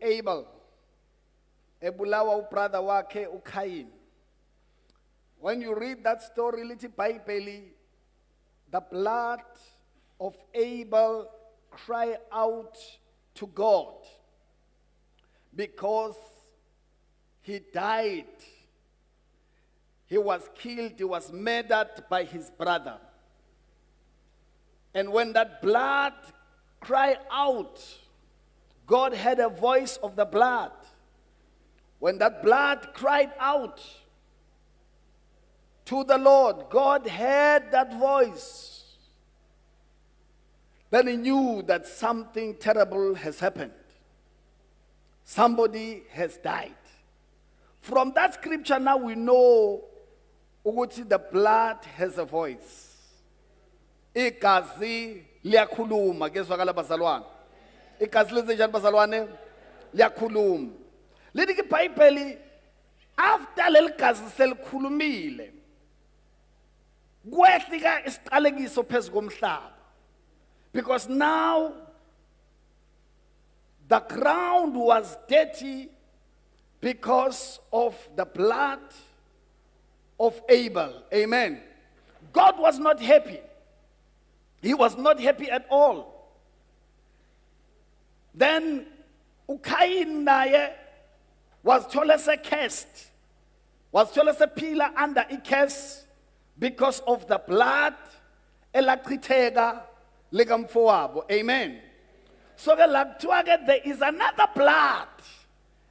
Abel ebulawa ubrother wakhe uKain. When you read that story, lithi iBhayibheli, the blood of Abel cried out to God because he died. He was killed, he was murdered by his brother. And when that blood cried out, God heard a voice of the blood. When that blood cried out to the Lord, God heard that voice. Then he knew that something terrible has happened. Somebody has died. From that scripture now we know ukuthi the blood has a voice. Igazi liyakhuluma, kezwakala bazalwane. Igazi lenze njani bazalwane? Liyakhuluma. Lithi iBhayibheli after leli gazi selikhulumile kwehlika isiqalekiso phezu komhlaba. Because now the ground was dirty because of the blood of Abel. Amen. God was not happy. He was not happy at all. Then uKain naye was told as a cursed, was told as a pillar under a curse because of the blood elachitheka likamfowabo. Amen. So there is another blood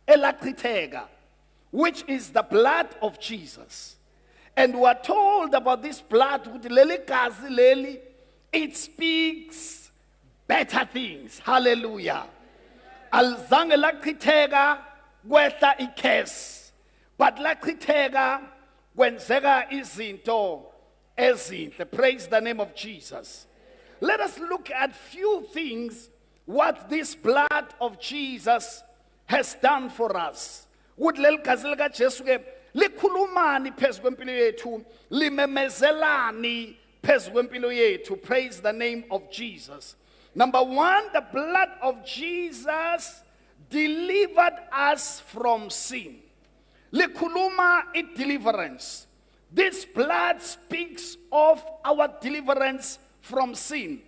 elachitheka, which is the blood of Jesus. And we are told about this blood with leli gazi leli, it speaks better things. Hallelujah. Alzange lachitheka kwehla ikes, but lachitheka kwenzeka izinto ezinhle. Praise the name of Jesus. Let us look at few things what this blood of Jesus has done for us. Would leli gazi lika Jesu ke likhulumani phezu kwempilo yethu, limemezelani phezu kwempilo yethu. Praise the name of Jesus. Number one, the blood of Jesus delivered us from sin. Likhuluma it deliverance. This blood speaks of our deliverance from sin.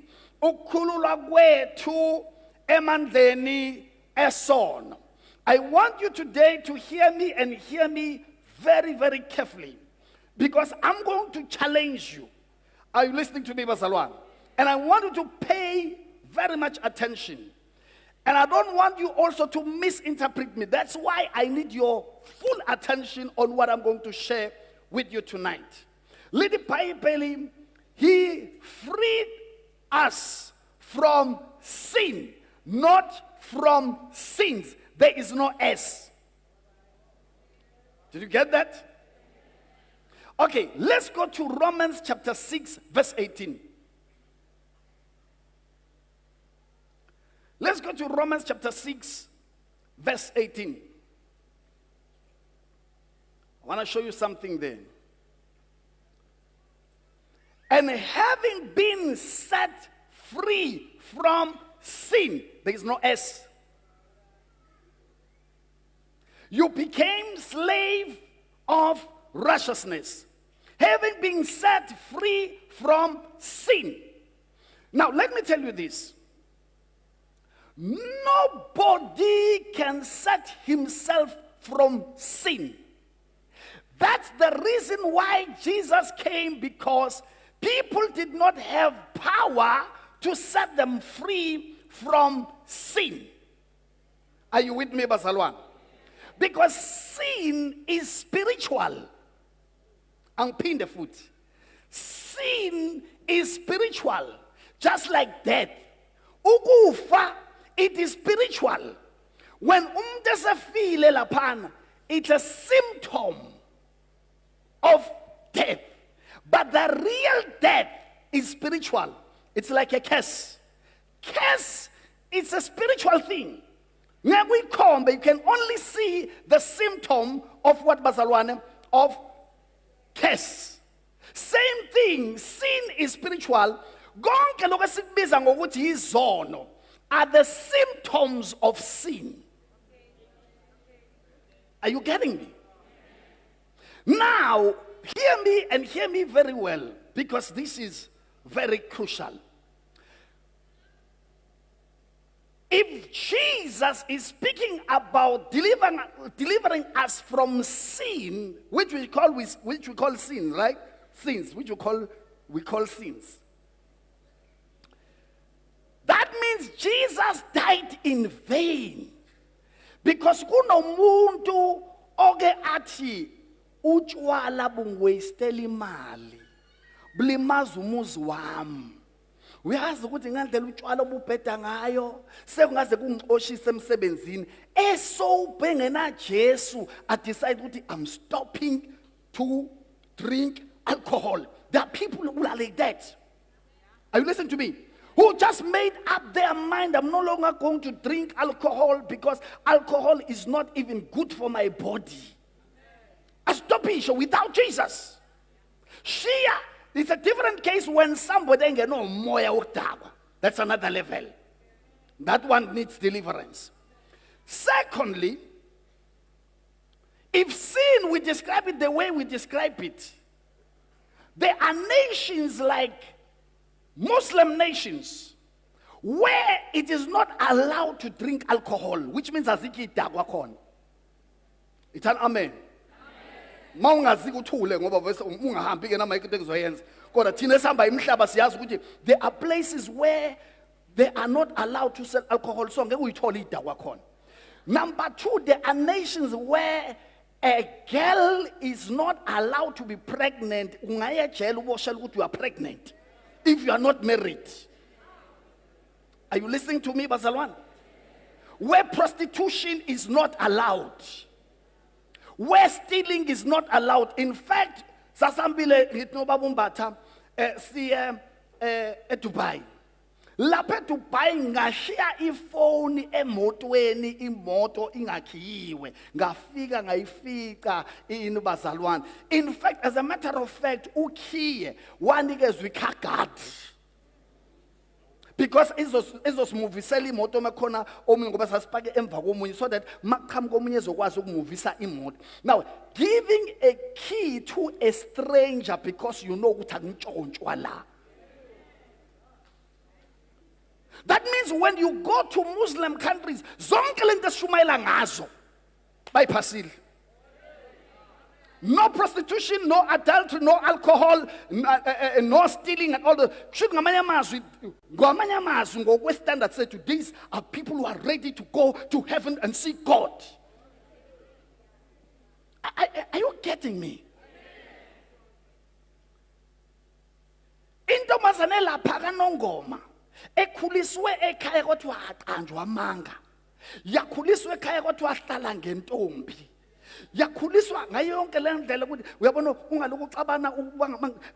Ukukhululwa kwethu emandleni esono. I want you today to hear me and hear me very, very carefully, because I'm going to challenge you. Are you listening to me, Bazalwan? And I want you to pay very much attention. And I don't want you also to misinterpret me. That's why I need your full attention on what I'm going to share with you tonight. Lithi iBhayibheli, he freed us from sin, not from sins. There is no S. Did you get that? Okay, let's go to Romans chapter 6, verse 18. Let's go to Romans chapter 6, verse 18. I want to show you something there. And having been set free from sin, there is no S. You became slave of righteousness, having been set free from sin. Now, let me tell you this. Nobody can set himself from sin. That's the reason why Jesus came, because people did not have power to set them free from sin. Are you with me, Bazalwan? Because sin is spiritual. Angphinde futhi. Sin is spiritual, just like death. Ukufa, it is spiritual. When esefile laphana, it's a symptom of death. But the real death is spiritual. It's like a curse. Curse, it's a spiritual thing. Now we come, but you can only see the symptom of what, Bazalwane? Of curse. Same thing, sin is spiritual. Konke lokho esikubiza ngokuthi izono are the symptoms of sin. Are you getting me? Now, hear me and hear me very well, because this is very crucial. If Jesus is speaking about delivering us from sin, which we call sin, right? Sins, which we call sins. That means Jesus died in vain. Because kunomuntu oke athi utshwala bungwastela imali. Blimaza umuzi wami. Uyazi ukuthi ngandlela utshwala obubheda ngayo sekungaze kungixoshise emsebenzini esobhengena Jesu I decide ukuthi I'm stopping to drink alcohol. There are people who are like that. Are you listening to me? Who just made up their mind, I'm no longer going to drink alcohol because alcohol is not even good for my body. A stoppage without Jesus. Shia, it's a different case when somebody ain't no moya ukdawa. That's another level. That one needs deliverance. Secondly, if sin, we describe it the way we describe it. There are nations like Muslim nations where it is not allowed to drink alcohol, which means aziki dagwa khona. Ithana amen. Mawungaziki uthule ngoba vese ungahambi ke nama into ekuzoyenza. Kodwa thina esihamba imhlaba siyazi ukuthi there are places where they are not allowed to sell alcohol, so ngeke uyithole idagwa khona. Number two, there are nations where a girl is not allowed to be pregnant. Ungaya jail uboshela ukuthi you are pregnant if you are not married. Are you listening to me, Bazalwan? Where prostitution is not allowed, where stealing is not allowed. In fact, sasambile ngitno babumbatha siya eDubai. Lapha eDubai ngashiya ifoni emotweni, imoto ingakhiyiwe, ngafika ngayifica ini bazalwane. In fact, as a matter of fact, ukhiye wanikezwe ikhagadi. Because izosimuvisela imoto mekhona omunye ngoba sasipake emva komunye so that maqhamuka komunye ezokwazi ukumuvisa imoto. Now, giving a key to a stranger because you know ukuthi akuntshontshwa la. That means when you go to Muslim countries, zonke lento eshumayela ngazo bayiphasile. No prostitution, no adultery, no alcohol, no stealing and all the. Ngamanye amazwi ngokwe-standard sethu, these are people who are ready to go to heaven and see God. Are you getting me? Intombazane lapha kaNongoma ekhuliswe ekhaya kodwa aqanjwa amanga, yakhuliswe ekhaya kodwa ahlala ngentombi, yakhuliswa ngayo yonke le ndlela ukuthi uyabona ungaloku uxabana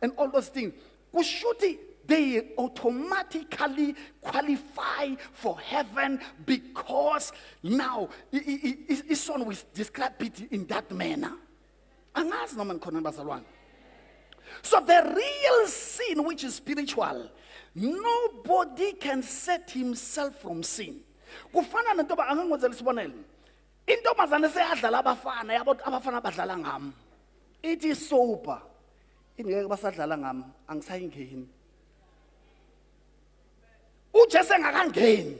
and all those things, kushuthi they automatically qualify for heaven because now his son will describe it in that manner. Angazi noma ngikhona bazalwane. So the real sin, which is spiritual, nobody can set himself from sin. Kufana nentoba angangenzela isibonelo. Intombazane seyadlala abafana, yabo abafana badlala ngami. It is sober. Ingeke basadlala ngami, angisayingeni. Ujese ngakangeni.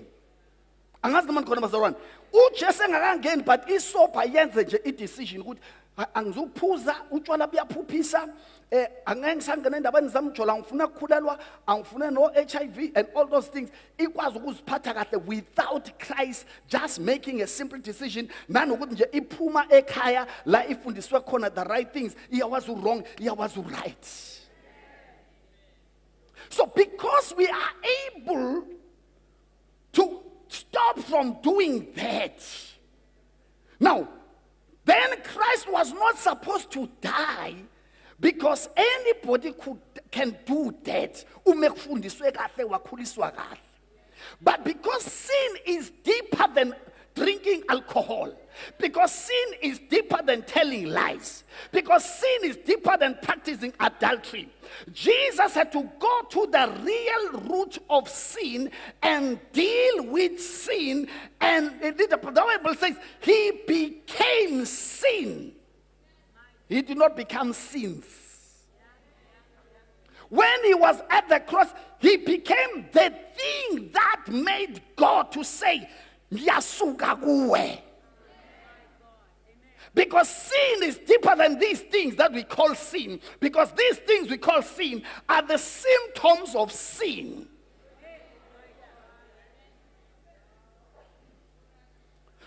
Angazi noma ngikhona bazalwane. Ujese ngakangeni, but isopa yenze nje i-decision ukuthi angizuphuza utshwala buyaphuphisa, angeke ngisangena endabeni zamjola, angifuna ukukhulelwa, angifuna no HIV and all those things. Ikwazi ukuziphatha kahle without Christ, just making a simple decision. Nanokuthi nje iphuma ekhaya la ifundiswe khona the right things, iyawazi wrong, iyawazi right. So because we are able to stop from doing that, now, then Christ was not supposed to die because anybody can do that. But because sin is deeper than drinking alcohol, because sin is deeper than telling lies, because sin is deeper than practicing adultery, Jesus had to go to the real root of sin and deal with sin. And the Bible says he became became sin. He did not become sins. When he was at the cross, he became the thing that made God to say, "Yasuka kuwe." Because sin is deeper than these things that we call sin. Because these things we call sin are the symptoms of sin.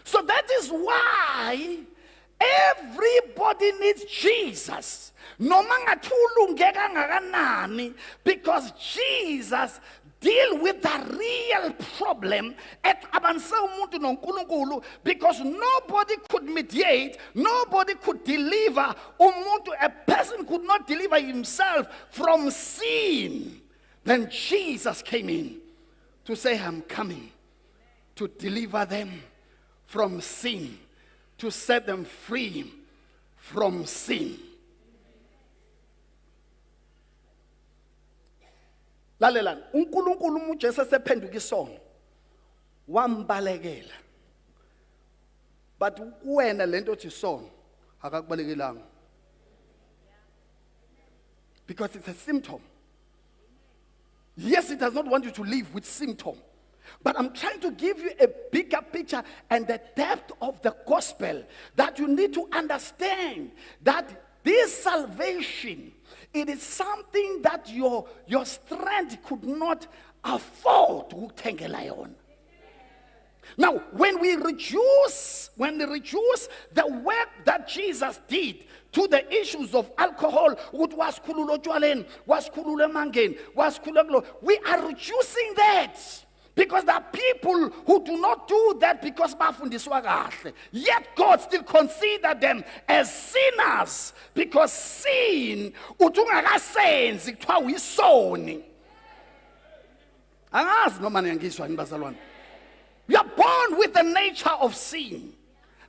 So that is why everybody needs Jesus. Because Jesus deal with the real problem because nobody could mediate, nobody could deliver. A person could not deliver himself from sin. Then Jesus came in to say, "I'm coming to deliver them from sin, to set them free from sin." Lalela, uNkulunkulu uJesu sephenduka isono wambalekela. But kuwena lento othi isono akakubalekelanga. Because it's a symptom. Yes, it does not want you to live with symptom. But I'm trying to give you a bigger picture and the depth of the gospel that you need to understand that this salvation, it is something that your strength could not afford to take a lion. Now, when we reduce the work that Jesus did to the issues of alcohol, we are reducing that. Because there are people who do not do that because bafundiswa kahle. Yet God still consider them as sinners. Because sin, utungakasenzi kuthiwa uyisoni. Angazi noma niyangizwa yini bazalwane. You are born with the nature of sin.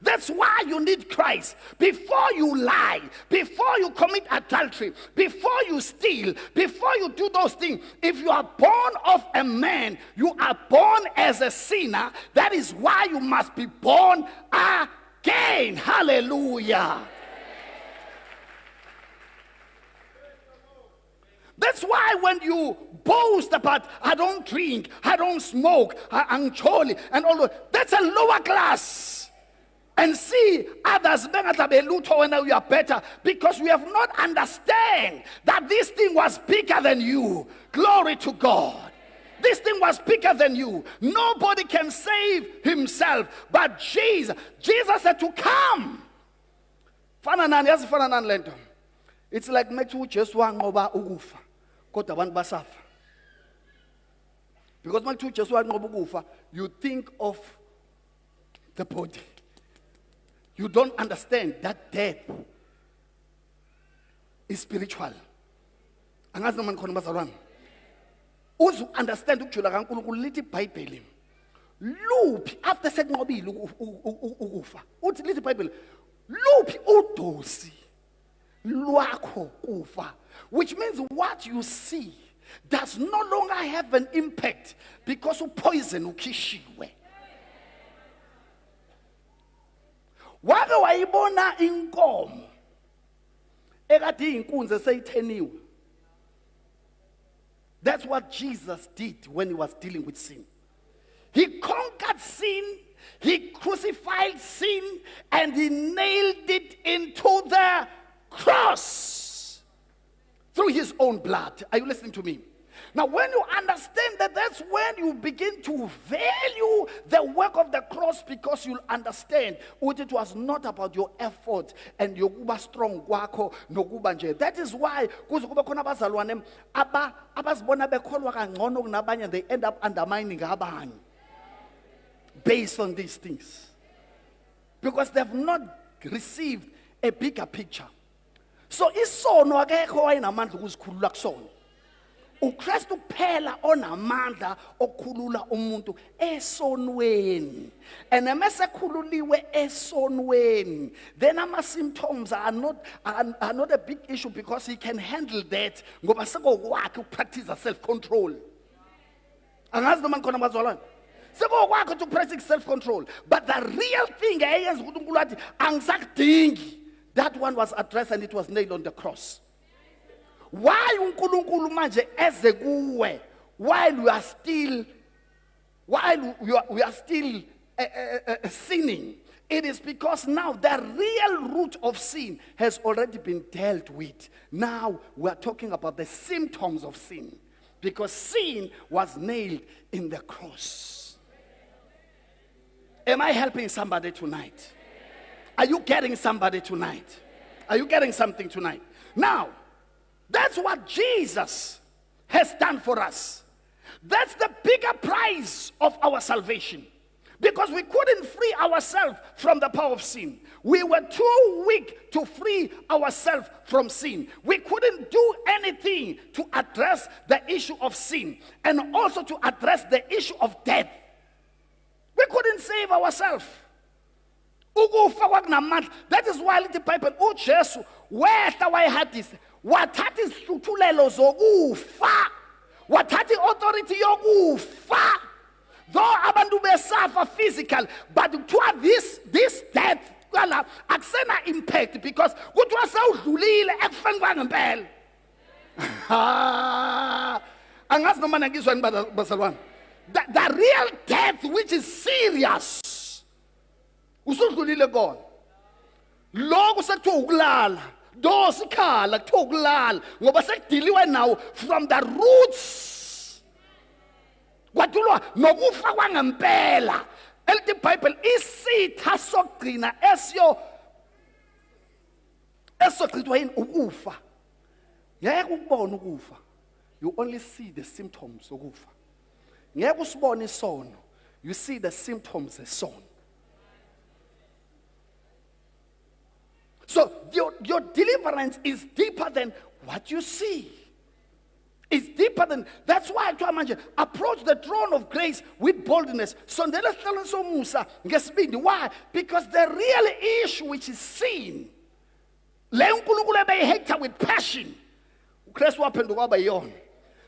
That's why you need Christ. Before you lie, before you commit adultery, before you steal, before you do those things, if you are born of a man, you are born as a sinner. That is why you must be born again. Hallelujah. That's why when you boast about, "I don't drink, I don't smoke, I'm jolly," and all that's a lower class. And see others when you are better, because we have not understand that this thing was bigger than you. Glory to God. This thing was bigger than you. Nobody can save himself but Jesus. Jesus said to come. It's like metu just wangoba ukufa kodwa abantu basafa. Because metu just wangoba ukufa, you think of the body. You don't understand that death is spiritual. Angazi noma nikhona bazalwane. Uzu understand ukujula kaNkulunkulu lithi iBhayibheli. Luphi after sekunqobile ukufa. Uthi lithi iBhayibheli, luphi udosi lwakho kufa. Which means what you see does no longer have an impact because upoison ukhishiwe. Wake wayibona inkomo ekade iyinkunzi eseyitheniwe. That's what Jesus did when he was dealing with sin. He conquered sin, he crucified sin, and he nailed it into the cross through his own blood. Are you listening to me? Now, when you understand that, that's when you begin to value the work of the cross, because you'll understand what it was not about your effort and your kuba strong kwakho nokuba nje. That is why kuze kuba khona abazalwane abazibona bekholwa kangcono kunabanye, they end up undermining abanye based on these things, because they have not received a bigger picture. So isono akekho wayenamandla ukuzikhulula kusona. uKristu kuphela onamandla okukhulula umuntu esonweni. And mase khululiwe esonweni, then ama symptoms are not a big issue, because he can handle that ngoba sekokwakhe ukupractice self control. Angazi noma khona bazalwane. Sekokwakho to practice self-control. But the real thing, that one was addressed and it was nailed on the cross. Why uNkulunkulu manje eze kuwe while we are still sinning? It is because now the real root of sin has already been dealt with. Now we are talking about the symptoms of sin, because sin was nailed in the cross. Am I helping somebody tonight? Are you getting somebody tonight? Are you getting something tonight? Now, that's what Jesus has done for us. That's the bigger price of our salvation. Because we couldn't free ourselves from the power of sin. We were too weak to free ourselves from sin. We couldn't do anything to address the issue of sin and also to address the issue of death. We couldn't save ourselves. That is why the Bible, uJesu wehla wayehadisa wathatha isihluthulelo zokufa, wathatha authority yokufa. Though abantu besafa physical, but this death akusena impact, because kuthiwa sewudlulile ekufeni kwangempela. Angazi noma ngizweni bazalwane. The real death, which is serious, usudlulile kona. Lokho sekuthiwa ukulala, dosikhala kuthiwa ukulala ngoba sekudiliwe now from the roots. Kwadulwa nokufa kwangempela. Elithi iBhayibheli isitha sokugcina esogqithwa yini ukufa. Ngeke ukubone ukufa. You only see the symptoms okufa. Ngeke usibone isono. You see the symptoms zesono. So your deliverance is deeper than what you see. It's deeper than, that's why I try to approach the throne of grace with boldness. So why? Because the real issue, which is sin, they hate her with passion.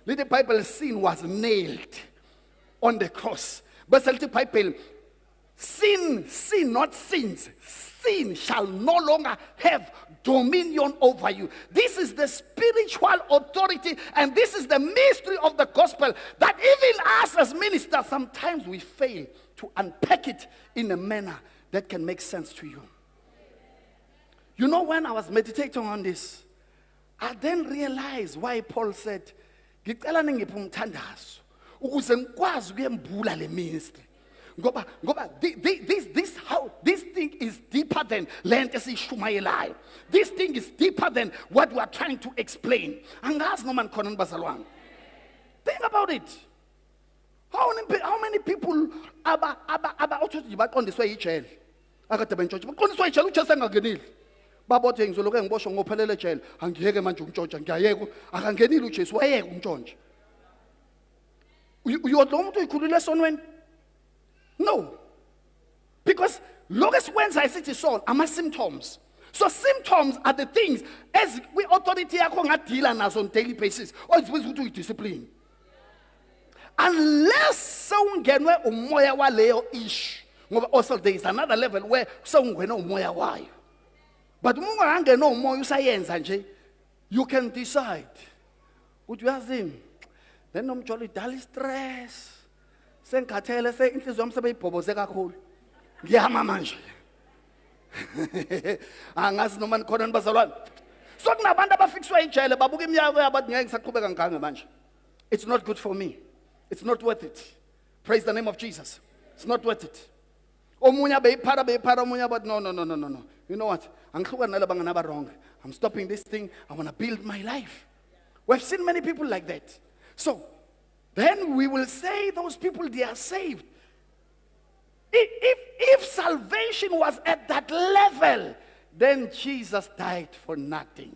The Bible, sin was nailed on the cross. But the Bible, sin, not sins. Sin shall no longer have dominion over you. This is the spiritual authority, and this is the mystery of the gospel, that even us as ministers, sometimes we fail to unpack it in a manner that can make sense to you. You know, when I was meditating on this, I then realized why Paul said, "Ngicela ningiphe umthandazo ukuze ngikwazi ukuyembula le ministry." This thing is deeper than lento esishumayelayo. This thing is deeper than what we are trying to explain. Angazi noma nikhona bazalwane. Think about it. How many people uthi baqondiswe ijele? Akade bentshontsha. Baqondiswe ijele uJesu engangenile. Babothe ngizoloke ngiboshwe ngophelele ejele. Angiyeke manje ukuntshontsha, ngiyayeka. Akangenile uJesu, wayeka ukuntshontsha. Uyodla umuntu uyikhulule esonweni? No. Because longest when I sit is all, ama symptoms. So symptoms are the things as we authority yakho ngadila nazo on daily basis. Or it's supposed to be discipline. Unless sewungenwe umoya waleyo issue. Ngoba also there is another level where sewungena umoya wayo. But uma ungangena umoya usayenza nje, you can decide. Ukuthi uyazini. Then nomjolo idala stress. Sengikhathele inhliziyo yami sebeyibhoboze kakhulu. Ngiyama manje. Angazi noma nikhona nibazalwane. So kunabantu abafikiswa ijele babuka iminyaka yabathi ngeke ngisaqhubeka ngange manje. It's not good for me. It's not worth it. Praise the name of Jesus. It's not worth it. Omunye beyiphara omunye abathi no. You know what? Angihluka nalaba ngana wrong. I'm stopping this thing. I want to build my life. We've seen many people like that. So then we will say those people, they are saved. If salvation was at that level, then Jesus died for nothing.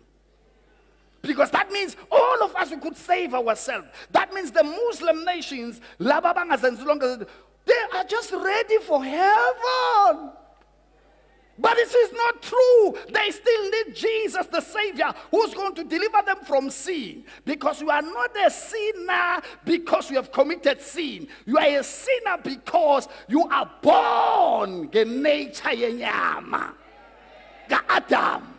Because that means all of us, we could save ourselves. That means the Muslim nations, they are just ready for heaven. But this is not true. They still need Jesus, the Savior, who's going to deliver them from sin. Because you are not a sinner because you have committed sin. You are a sinner because you are born ngenature yenyama, Adam.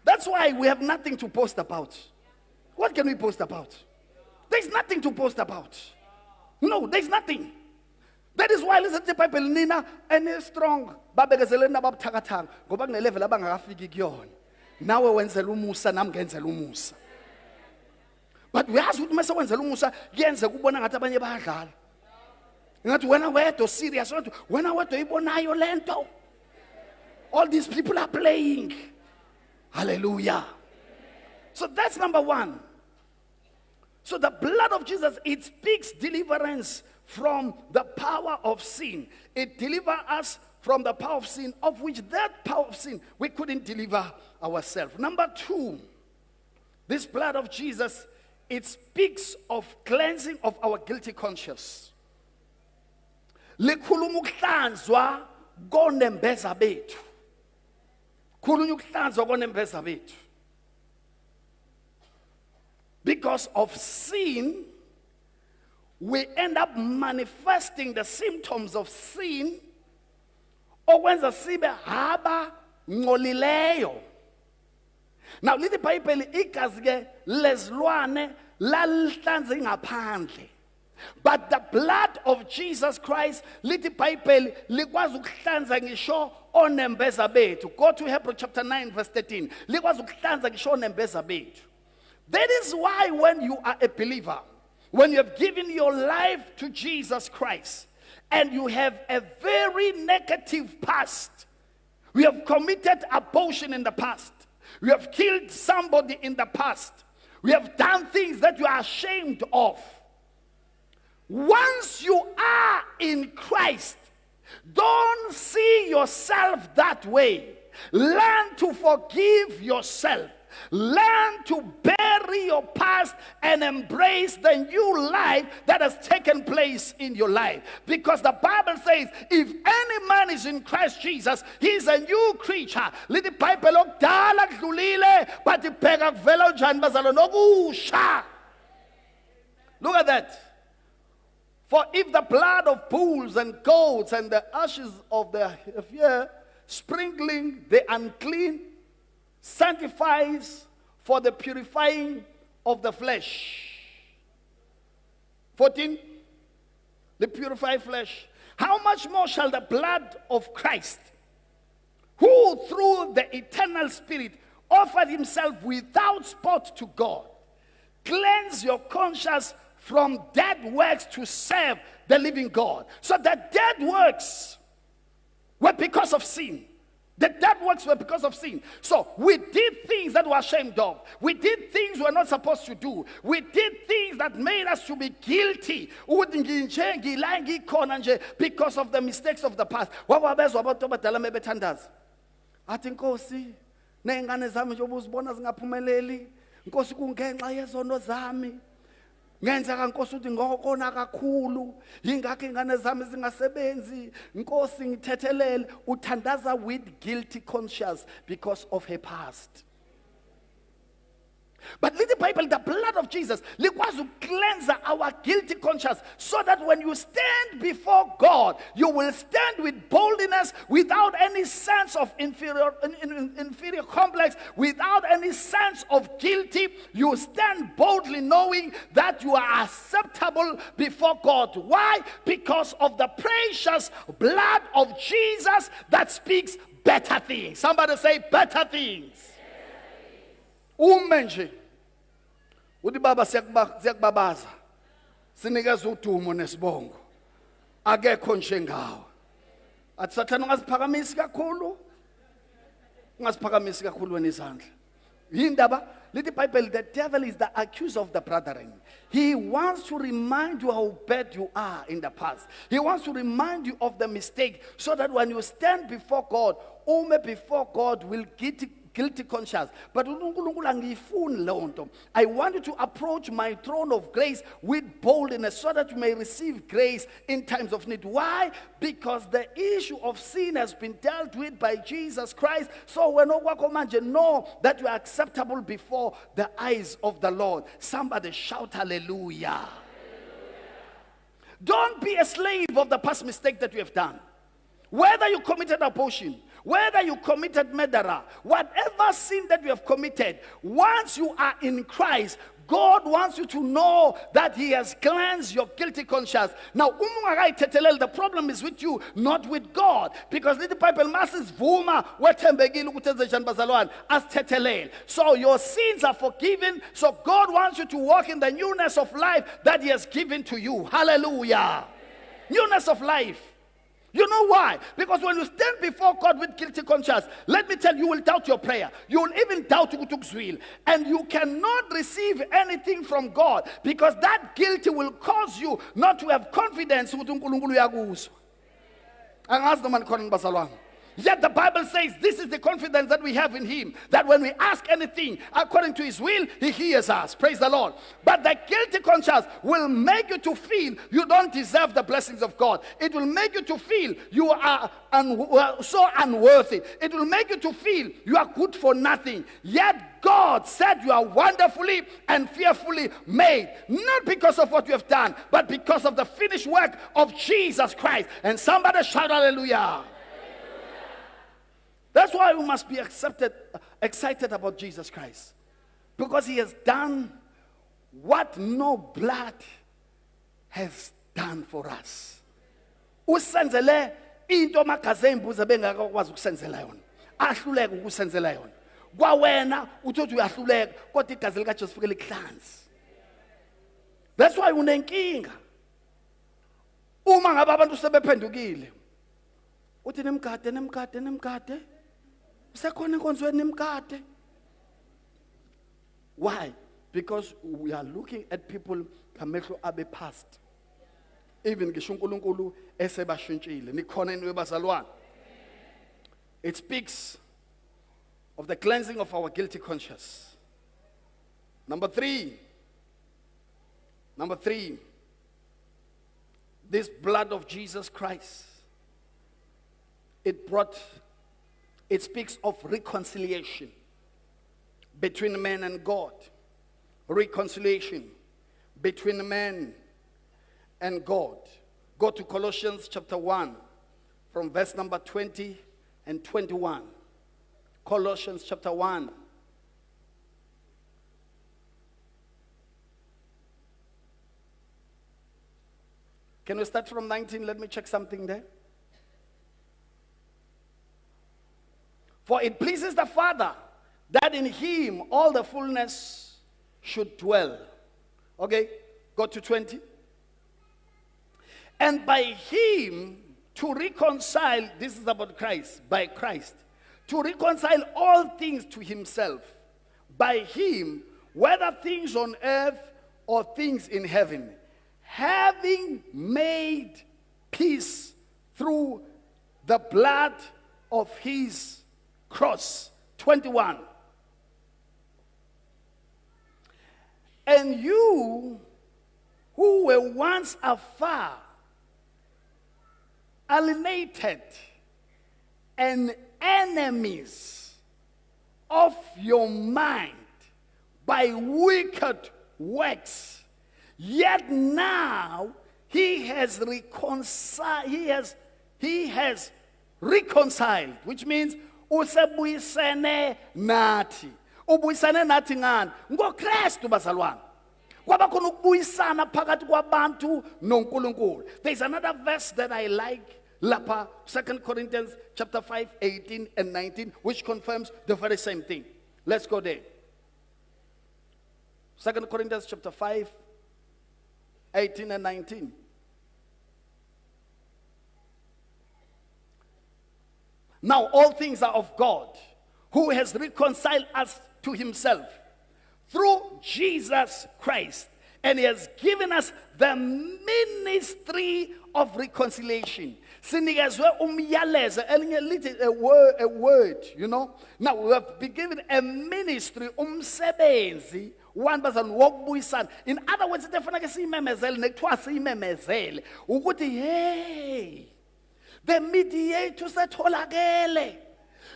That's why we have nothing to boast about. What can we boast about? There's nothing to boast about. No, there's nothing. That is why listen to the Bible nina and strong. Babekezelena babthakathanga ngoba kune level abangakafiki kuyona. Nawe wenzela umusa nami ngenzela umusa. But uyazi ukuthi mase wenzela umusa kuyenze kubona ngathi abanye bayadlala. Ngathi wena wedwa serious wathi wena wedwa ibonayo lento. All these people are playing. Hallelujah. So that's number one. So the blood of Jesus, it speaks deliverance from the power of sin. It delivers us from the power of sin, of which that power of sin we couldn't deliver ourselves. Number two, this blood of Jesus, it speaks of cleansing of our guilty conscience. Likhuluma ukuhlanzwa konembeza bethu. Khuluma ukuhlanzwa konembeza bethu. Because of sin, we end up manifesting the symptoms of sin okwenza sibe haba ngcolileyo. Now lithi iBhayibheli igazi ke lezilwane lalihlanze ngaphandle, but the blood of Jesus Christ lithi iBhayibheli likwazi ukuhlanza ngisho onembeza bethu. Go to Hebrews chapter 9 verse 13. Likwazi ukuhlanza ngisho onembeza bethu. That is why when you are a believer, when you have given your life to Jesus Christ, and you have a very negative past, we have committed abortion in the past, we have killed somebody in the past, we have done things that you are ashamed of. Once you are in Christ, don't see yourself that way. Learn to forgive yourself. Learn to bury your past and embrace the new life that has taken place in your life. Because the Bible says, if any man is in Christ Jesus, he is a new creature. Look at that. For if the blood of bulls and goats and the ashes of the heifer, sprinkling the unclean, sanctifies for the purifying of the flesh. 14, the purified flesh. How much more shall the blood of Christ, who through the eternal Spirit offered himself without spot to God, cleanse your conscience from dead works to serve the living God? So the dead works were because of sin. The dead works were because of sin. So we did things that we were ashamed of. We did things we were not supposed to do. We did things that made us to be guilty because of the mistakes of the past. Athi Nkosi, nengane zami nje ubuzibona zingaphumeleli. Nkosi kungenxa yezono zami. Ngenza kaNkosi uthi ngokona kakhulu, ingakho ingane zami zingasebenzi. Nkosi ngithethelele, uthandaza with guilty conscience because of her past. But in the Bible, the blood of Jesus likwazi to cleanse our guilty conscience, so that when you stand before God, you will stand with boldness, without any sense of inferior complex, without any sense of guilty. You stand boldly knowing that you are acceptable before God. Why? Because of the precious blood of Jesus that speaks better things. Somebody say better things. Umenje uthi baba siyakubabaza sinikeza udumo nesibongo akekho njengawe. Athi Sathane ungaziphakamisi kakhulu wena izandla. Yindaba lithi iBhayibheli, the devil is the accuser of the brethren. He wants to remind you how bad you are in the past. He wants to remind you of the mistake, so that when you stand before God, before God will guilty conscience. But uNkulunkulu angiyifuni leyo nto. I want you to approach my throne of grace with boldness so that you may receive grace in times of need. Why? Because the issue of sin has been dealt with by Jesus Christ. So when okwakho manje, know that you are acceptable before the eyes of the Lord. Somebody shout hallelujah. Don't be a slave of the past mistake that you have done. Whether you committed abortion, whether you committed murder, whatever sin that you have committed, once you are in Christ, God wants you to know that He has cleansed your guilty conscience. Now, the problem is with you, not with God. Because the Bible masses vuma so your sins are forgiven. So God wants you to walk in the newness of life that He has given to you. Hallelujah. Newness of life. You know why? Because when you stand before God with guilty conscience, let me tell you, you will doubt your prayer. You will even doubt God's will. And you cannot receive anything from God because that guilty will cause you not to have confidence. Yet the Bible says this is the confidence that we have in Him, that when we ask anything according to His will, He hears us. Praise the Lord. But the guilty conscience will make you to feel you don't deserve the blessings of God. It will make you to feel you are so unworthy. It will make you to feel you are good for nothing. Yet God said you are wonderfully and fearfully made, not because of what you have done, but because of the finished work of Jesus Christ. And somebody shout hallelujah. That's why we must be excited about Jesus Christ. Because He has done what no blood has done for us. Usenzele into magazi embuzi bengakwazi ukusenzela yona. Ahluleke ukusenzela yona. Kwawena uthothi uyahluleka kodwa igazi lika Jesu fike likhlanzi. That's why unenkinga. Uma ngabe abantu sebephendukile. Uthi nemgade. Why? Because we are looking at people kamehlo abe past. Even ngishunkulunkulu esebashintshile nikhona eniwe bazalwane. It speaks of the cleansing of our guilty conscience. Number three, this blood of Jesus Christ, it speaks of reconciliation between man and God. Reconciliation between man and God. Go to Colossians chapter 1 from verse number 20 and 21. Colossians chapter 1. Can we start from 19? Let me check something there. For it pleases the Father that in Him all the fullness should dwell. Okay, go to 20. And by Him to reconcile, this is about Christ, by Christ, to reconcile all things to Himself. By Him, whether things on earth or things in heaven, having made peace through the blood of His cross. 21. And you who were once afar, alienated and enemies of your mind by wicked works, yet now He has reconciled. He has reconciled, which means usebuyisene nathi. Ubuyisane nathi ngani? NgoKristu bazalwane. Kwaba khona ukubuyisana phakathi kwabantu noNkulunkulu. There's another verse that I like, lapha 2 Corinthians chapter 5, 18 and 19, which confirms the very same thing. Let's go there. 2 Corinthians chapter 5, 18 and 19. Now all things are of God, who has reconciled us to Himself through Jesus Christ, And he has given us the ministry of reconciliation. Sinikezwe umyalezo, elinye lithi a word, you know. Now we have been given a ministry, umsebenzi, one person wokubuyisana. In other words, definitely siyimemezele nekuthiwa siyimemezele ukuthi hey, the mediator setholakele.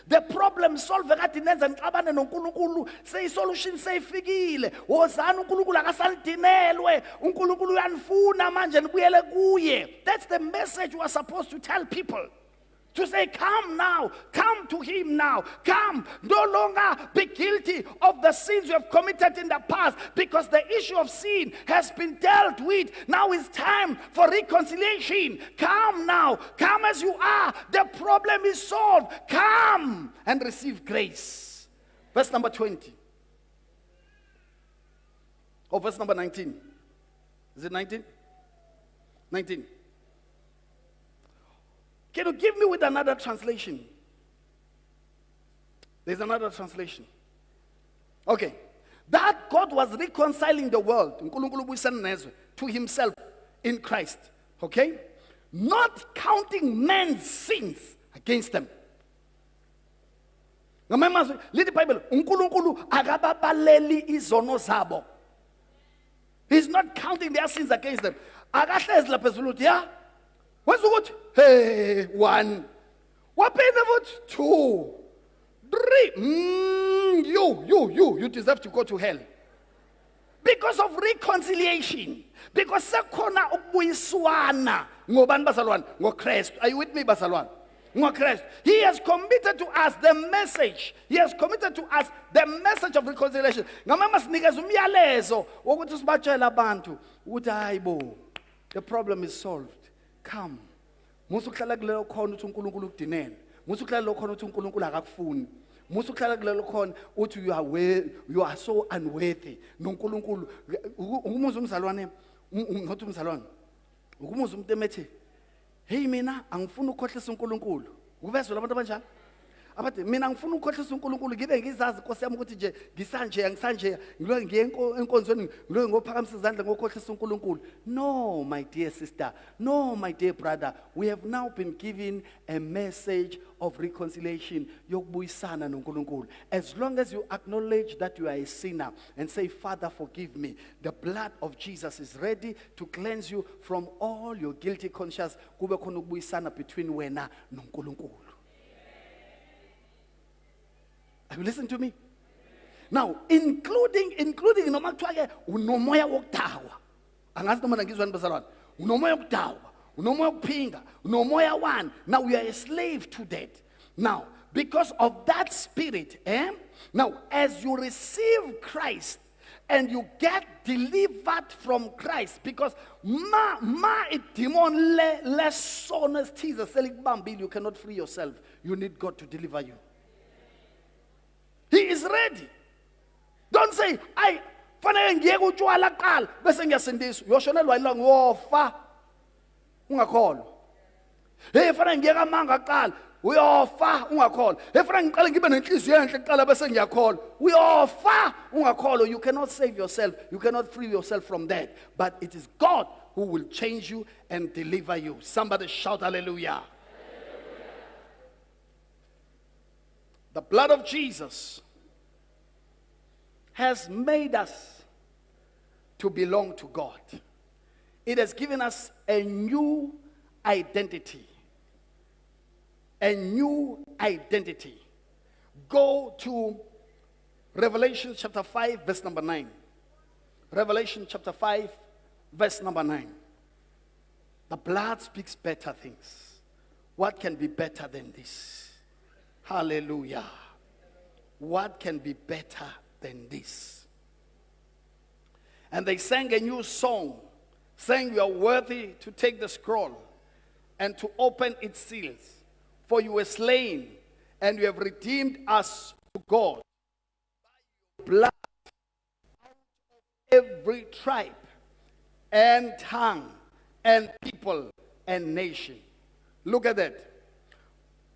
The problem solver kade nenza nixabane noNkulunkulu solution seyifikile. Wozani uNkulunkulu akasalidinelwe. uNkulunkulu uyanifuna manje nibuyele kuye. That's the message we are supposed to tell people. To say, come now, come to him now, come, no longer be guilty of the sins you have committed in the past, because the issue of sin has been dealt with. Now it's time for reconciliation. Come now, come as you are, the problem is solved. Come and receive grace. Verse number 20. Or verse number 19. Is it 19? 19. Can you give me with another translation? There's another translation. Okay. That God was reconciling the world to himself in Christ. Okay? Not counting men's sins against them. Remember, little Bible, uNkulunkulu akababaleli izono zabo. He's not counting their sins against them. Akahlezi lapha ezulu uthi, yeah? What's the word? Hey, 1. What pain the word? 2. 3. You deserve to go to hell. Because of reconciliation. Because sekhona ukubuyiswana ngobani bazalwane? NgoKristu. Are you with me bazalwane? NgoKristu. He has committed to us the message. He has committed to us the message of reconciliation. Ngamama sinikeza umyalezo wokuthi sibatshele abantu ukuthi hayibo, the problem is solved. Come. Musuklala kulelo khona uthi uNkulunkulu ukudinene. Musuklala lokho khona uthi uNkulunkulu akakufuni. Musuklala kulelo khona uthi you are so unworthy. NoNkulunkulu ukumuza umzalwane, ngathi umzalwane. Ukumuza umuntu emethi, "Hey mina angifuni ukukhohlisa uNkulunkulu." Ubezwe labantu abanjalo? Abathi mina ngifuna ukukhohlisa uNkulunkulu ngibe ngizazi Nkosi yami ukuthi nje ngisanje ngilo ngiye enkonzweni ngilo ngophakamisa izandla ngokhohlisa uNkulunkulu. No, my dear sister, no, my dear brother, we have now been given a message of reconciliation, yokubuyisana noNkulunkulu. As long as you acknowledge that you are a sinner and say, Father, forgive me, the blood of Jesus is ready to cleanse you from all your guilty conscience. Kube khona ukubuyisana between wena noNkulunkulu. Have you listened to me? Now, including noma kuthiwa ke unomoya wokudakwa. Angazi noma ngizwani bazalwane. Unomoya wokudakwa, unomoya wokuphinga, unomoya one. Now we are a slave to that. Now, because of that spirit, now as you receive Christ and you get delivered from Christ, because ma demon less honest teaser selikubambile, you cannot free yourself. You need God to deliver you. He is ready. Don't say, fanele ngiyeke utshwala kuqala bese ngiyasindiswa. Uyoshonelwa ilanga uyofa. Ungakholwa. Hey, fanele ngiyeke amanga kuqala uyofa ungakholwa. Hey, fanele ngiqale ngibe nenhliziyo enhle kuqala bese ngiyakholwa. Uyofa ungakholwa. You cannot save yourself. You cannot free yourself from that. But it is God who will change you and deliver you. Somebody shout hallelujah. The blood of Jesus has made us to belong to God. It has given us a new identity. A new identity. Go to Revelation chapter 5, verse number 9. Revelation chapter 5, verse number 9. The blood speaks better things. What can be better than this? Hallelujah. What can be better than this? And they sang a new song, saying, "You are worthy to take the scroll and to open its seals. For you were slain, and you have redeemed us to God by your blood out of every tribe and tongue and people and nation." Look at that.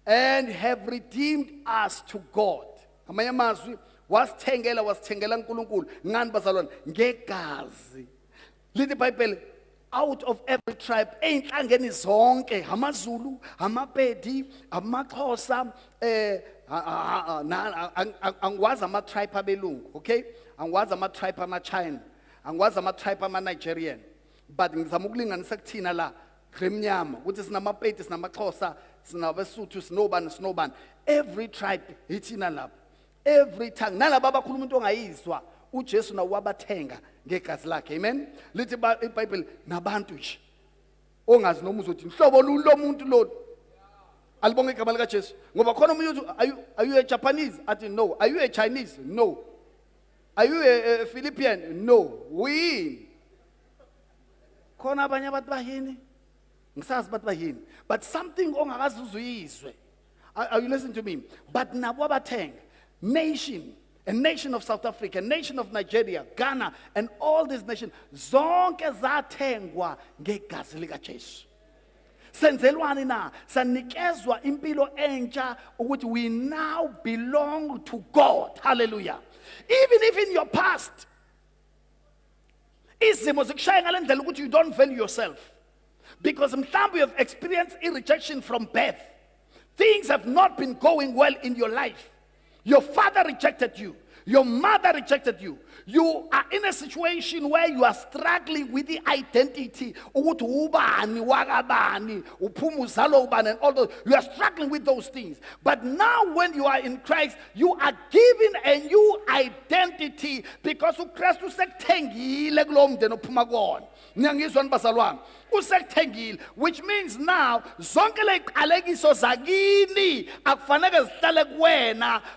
And have redeemed us to God. Amanye amazwi wasithengela uNkulunkulu ngani bazalwane? Ngegazi. Lithi iBhayibheli, out of every tribe, ey'nhlangeni zonke, amaZulu, amaPedi, amaXhosa, angiwazi ama-tribe abelungu, okay? Angiwazi ama-tribe ama-China, angiwazi ama-tribe ama-Nigerian. But ngizama ukulinganisa kuthina la, remnyama, ukuthi sinamaPedi, sinamaXhosa, sinabeSuthu, sinobani. Every tribe, hithina lapha. Every tongue, nalaba abakhuluma into ongayizwa, uJesu nawo wabathenga ngegazi lakhe. Amen. Lithi iBhayibheli, nabantu nje ongazi noma uzothi nhlobo lo muntu lo. Alibonge igama lika Jesu. Ngoba khona umuntu uthi, are you a Japanese? Athi no. Are you a Chinese? No. Are you a Philippine? No. We. Khona abanye abantu bahini? Ngisazi abantu bahini. But something ongakazi uzuyizwe. Are you listening to me? But nabo abathenga, nation, a nation of South Africa, a nation of Nigeria, Ghana, and all these nations, zonke zathengwa ngegazi lika Jesu. Senzelwani na, sanikezwa impilo entsha ukuthi we now belong to God. Hallelujah. Even if in your past, izimo zikushaya ngale ndlela ukuthi you don't value yourself. Because mhlawumbe you have experienced rejection from birth. Things have not been going well in your life. Your father rejected you. Your mother rejected you. You are in a situation where you are struggling with the identity. And all those. You are struggling with those things. But now when you are in Christ, you are given a new identity because Christ which means now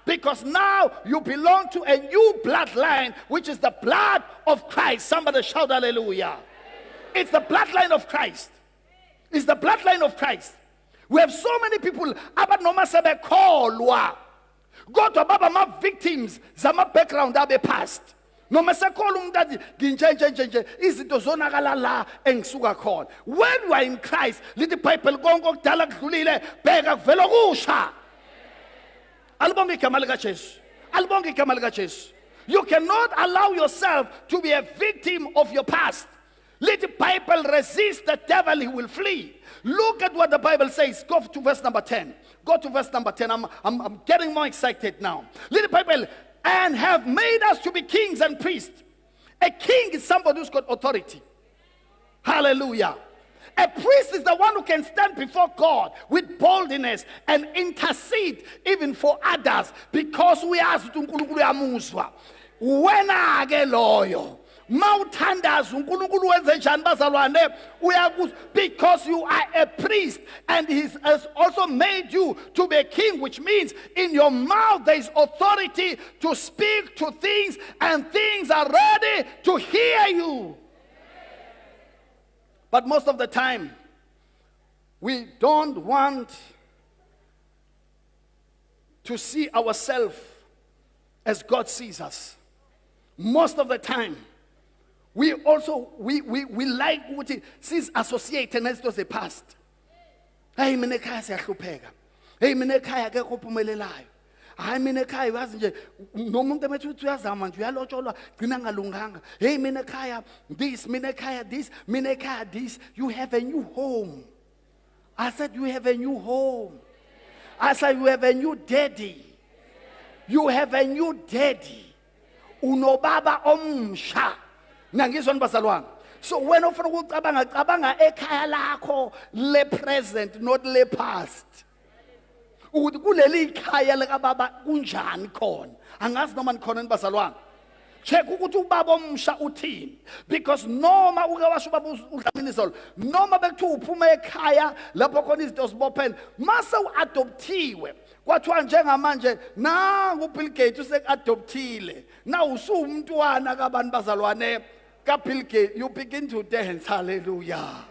because now you belong to a new bloodline, which is the blood of Christ. Somebody shout hallelujah. It's the bloodline of Christ. It's the bloodline of Christ. We have so many people abanoma sebekolwa. Go to baba ma victims zama background abe past. Noma sekola umntadi nginjenjenjenje izinto zonakala la engisuka khona. When you are in Christ, lithi iBhayibheli konke okudala kudlulile bheka kuvela kusha. Alibonge igama lika Jesu. Alibonge igama lika Jesu. You cannot allow yourself to be a victim of your past. Let the Bible resist the devil, he will flee. Look at what the Bible says. Go to verse number 10. Go to verse number 10. I'm getting more excited now. Let the Bible, and have made us to be kings and priests. A king is somebody who's got authority. Hallelujah. A priest is the one who can stand before God with boldness and intercede even for others, because we are when I get loyal. Because you are a priest, and he has also made you to be a king, which means in your mouth there is authority to speak to things, and things are ready to hear you. But most of the time, we don't want to see ourselves as God sees us. Most of the time, we like what it sees associated as to the past. Hey, mina ekhaya siyahlupheka. Hey, mina ekhaya akekho ophumelelayo. Hayi mina ekhaya wazi nje nomuntu emethi uthi uyazama nje uyalotsholwa gcina ngalunganga. Hey, mina ekhaya this, mina ekhaya this, mina ekhaya this. You have a new home. I said you have a new home. I said you have a new daddy. You have a new daddy. Unobaba omsha. Nangizwa bazalwane. So when ufuna ukucabanga ekhaya lakho le present, not le past. Ukuthi kuleli ikhaya lika baba kunjani khona. Angazi noma nikhona bazalwane. Check ukuthi ubaba omsha uthini, because noma uke washo ubaba uDlamini noma bekuthiwa uphuma ekhaya lapho khona izinto zibophene, mase uadoptiwe kwathiwa njengamanje nangu uBill Gates usek-adoptile, na usumntwana kabantu bazalwane kaBill Gates, you begin to dance. Hallelujah.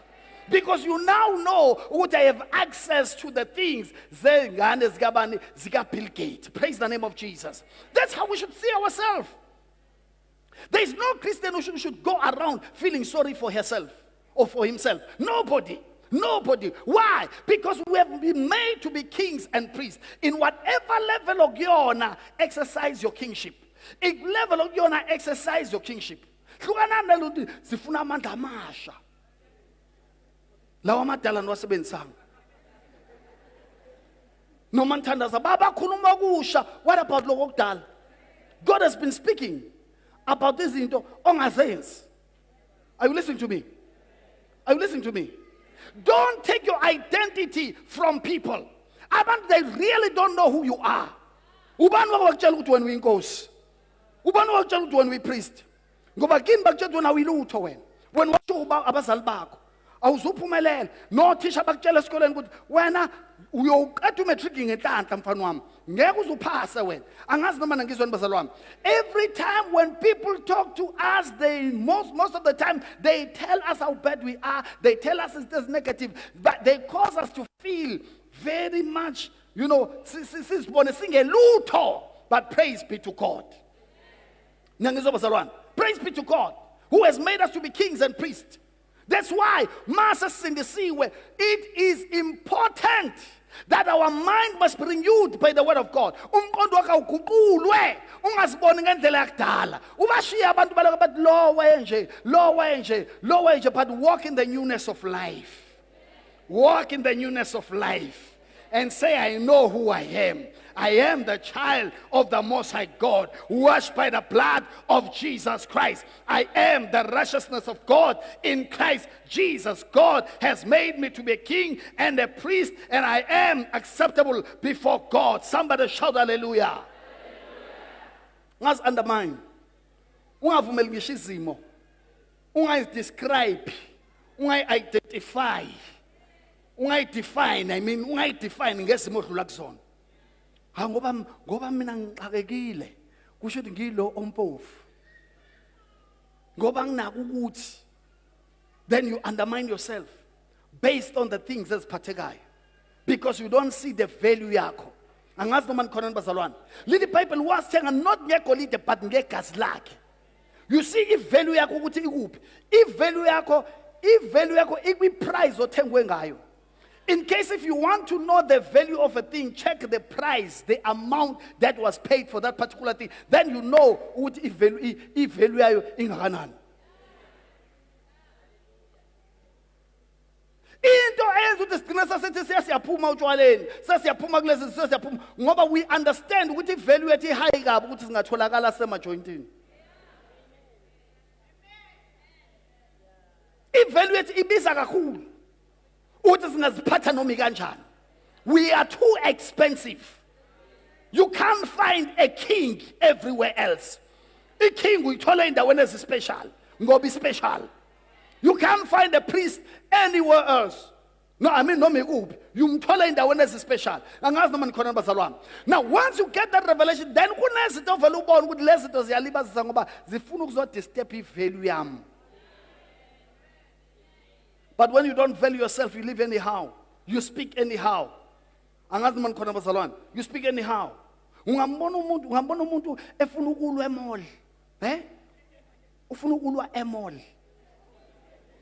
Because you now know what I have access to the things zika Bill Gates. Praise the name of Jesus. That's how we should see ourselves. There is no Christian who should go around feeling sorry for herself or for himself. Nobody. Nobody. Why? Because we have been made to be kings and priests. In whatever level of yona, exercise your kingship. In level of yona, exercise your kingship. hlukana nalolu sifuna amandla amasha lawa amadala niwasebenzisanga noma nithandaza baba khuluma kusha. What about lokho kudala? God has been speaking about this into ongazenzi. Are you listening to me? Are you listening to me? Don't take your identity from people. Abantu, they really don't know who you are. Ubani wakutshela ukuthi wena uyinkosi? Ubani wakutshela ukuthi wena uyipriest? Ngoba kini bakutshela wena uyilutho wena. Wena washo uba abazali bakho. Awuzuphumelela. No thisha bakutshela esikoleni ukuthi wena uyoqeda umatric ngenhlanhla mfana wami. Ngeke uzuphase wena. Angazi noma ngizweni bazali wami. Every time when people talk to us, they most of the time they tell us how bad we are. They tell us it's negative, but they cause us to feel very much, you know, but praise be to God. Praise be to God, who has made us to be kings and priests. That's why, masters in the sea, where it is important that our mind must be renewed by the word of God. But walk in the newness of life. Walk in the newness of life and say, I know who I am. I am the child of the Most High God, washed by the blood of Jesus Christ. I am the righteousness of God in Christ Jesus. God has made me to be a king and a priest, and I am acceptable before God. Somebody shout hallelujah. Let's undermine. Ungavumeli ngisho izimo. Ungayidescribe. Ungayidentify. Ungayidefine, ungayidefine ngesimo odlula kuzona. Ha ngoba mina ngixakekile. Kusho ukuthi ngilo ompofu. Ngoba nginako ukuthi. Then you undermine yourself based on the things eziphathekayo. Because you don't see the value yakho. Angazi noma nikhona bazalwane. Leli Bible wasithenga not ngegolide but ngegazi lakhe. You see if value yakho ukuthi ikuphi. If value yakho ikwi-price othengwe ngayo. In case if you want to know the value of a thing, check the price, the amount that was paid for that particular thing. Then you know if value yayo ingakanani. Into eyenza ukuthi sigcina sasithi sesiyaphuma utshwaleni, sesiyaphuma kulezi sesiyaphuma ngoba we understand ukuthi value yethu ihigh kabi ukuthi singatholakala sema-jointini. Value yethu ibiza kakhulu. Uthi singaziphatha noma kanjani. We are too expensive. You can't find a king everywhere else. A king uyithola endaweni ezespecial ngoba special. You can't find a priest anywhere else. No, I mean no mekuphi. Yumthola endaweni ezespecial. Angazi noma nikhona bazalwane. Now once you get that revelation, then kunezinto ovela ubone ukuthi lezi zinto ziyalibazisa ngoba zifuna ukuzodisturb i-value yami. But when you don't value yourself, you live anyhow. You speak anyhow. You speak anyhow. Ungambona umuntu efuna ukulwa emall. Ufuna ukulwa emall.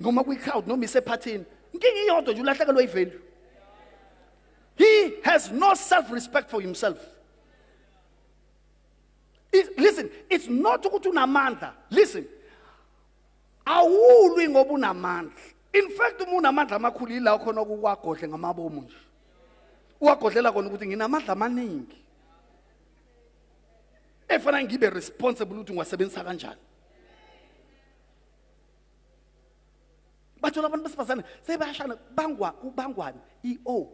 Ngoma kwi-crowd noma isephathini. Inkinga iyodwa nje ulahlekelwe i-value. He has no self-respect for himself. Listen, it's not ukuthi unamandla. Listen. Awulwi ngoba unamandla. In fact, umuntu amandla amakhulu ila khona ukwagodle ngamabomu nje. Uwagodlela khona ukuthi nginamandla amaningi. Efana ngibe responsible ukuthi ngiwasebenzisa kanjani. Batho labantu besifazane sebashana ubangwani EO.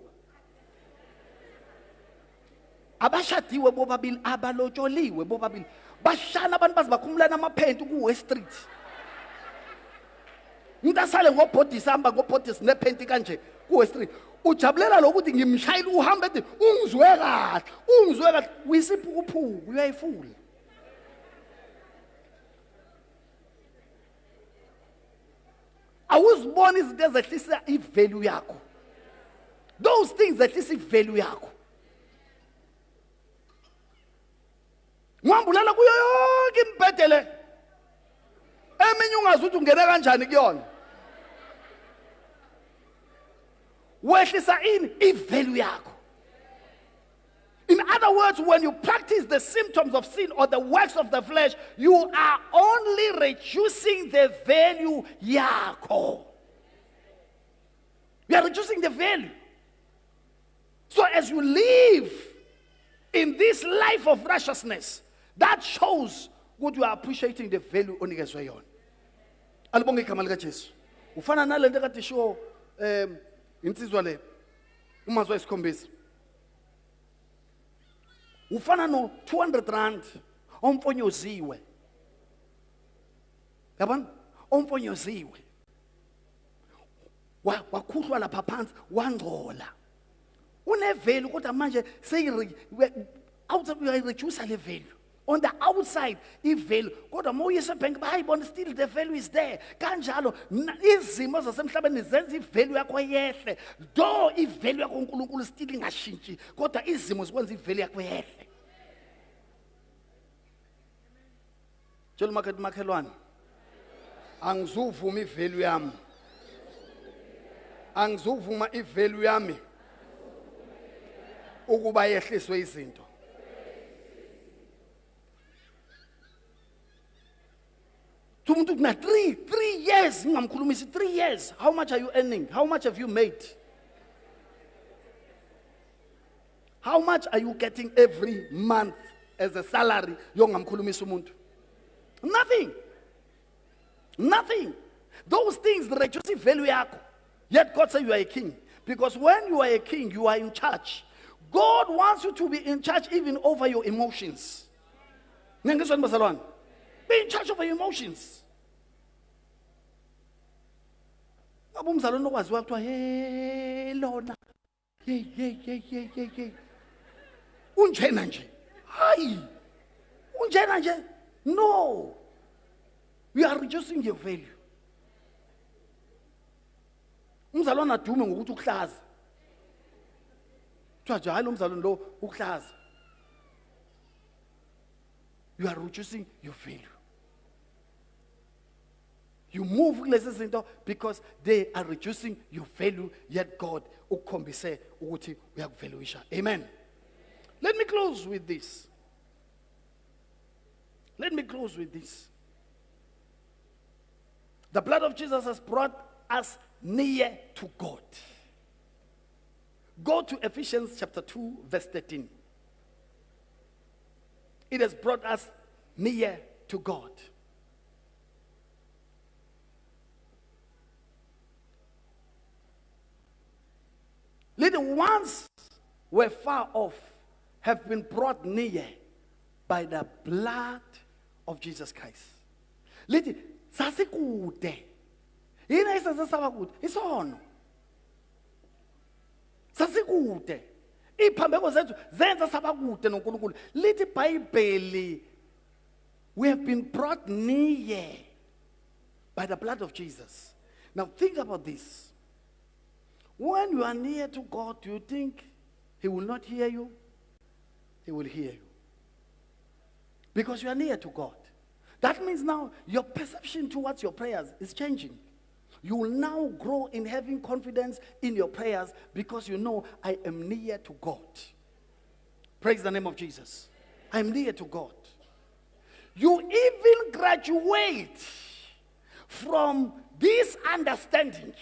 Abashadiwe bobabili abalotsholiwe bobabili. Bashana abantu bazibakhumulana amaphenti ku-West Street. Ntasale ngobhodisi hamba ngobhodisi nephenti kanje ku-West Street. Ujabulela lokuthi ngimshayile uhambe ethi ungizwe kahle uyisiphukuphuku uyayifula. Awuzibona izinto ezehlisa i-value yakho. Those things zehlisa i-value yakho. Ngwambulela kuyo yonke imbhedele. Eminye ungazi ukuthi ungene kanjani kuyona. Wehlisa ini i-value yakho. In other words, when you practice the symptoms of sin or the works of the flesh, you are only reducing the value yakho. You are reducing the value. So as you live in this life of righteousness, that shows what you are appreciating the value onikezwe yona. Alibonge igama lika Jesu. Ufana nalento kade sho insizwa le umazwa isikhombisa. Ufana no 200 rand omfonyoziwe. Yabona? Omfonyoziwe. Wakhuhlwa lapha phansi wangcola. Unevelu kodwa manje reduce le value. On the outside, i-value. Kodwa uma uyise bank bayibona still the value is there. Kanjalo izimo zasemhlabeni zenza i-value yakho yehle. Though i-value yakho uNkulunkulu still ingashintshi, kodwa izimo zikwenza i-value yakho yehle. Tshela makhelwane. Angizuvuma i-value yami. Angizuvuma i-value yami ukuba yehliswe izinto. Tumuntu na 3 years ngingamkhulumisi 3 years. How much are you earning? How much have you made? How much are you getting every month as a salary? Yongamkhulumisa umuntu. Nothing. Nothing. Those things reduce value yakho. Yet God said you are a king. Because when you are a king, you are in charge. God wants you to be in charge even over your emotions. Be in charge over your emotions. Abumzalwane okwaziwa kuthiwa hey lona. Hey. Unjena nje. Hayi. Unjena nje. No. We are reducing your value. Umzalwane adume ngokuthi ukuhlaza. Kuthiwa hayi lo mzalwane lo ukuhlaza. You are reducing your value. You move because they are reducing your value, yet God ukhombise ukuthi uyakuvaluisha. Amen. Let me close with this. The blood of Jesus has brought us near to God. Go to Ephesians chapter 2, verse 13. It has brought us near to God. Little ones were far off, have been brought near by the blood of Jesus Christ. Little sasikude. Yini esasabakude? Isono. Sasikude. Iphambeko zethu zenza sabakude noNkulunkulu. Lithi iBhayibheli, we have been brought near by the blood of Jesus. Now think about this. When you are near to God, do you think He will not hear you? He will hear you. Because you are near to God. That means now your perception towards your prayers is changing. You will now grow in having confidence in your prayers because you know I am near to God. Praise the name of Jesus. I am near to God. You even graduate from this understanding.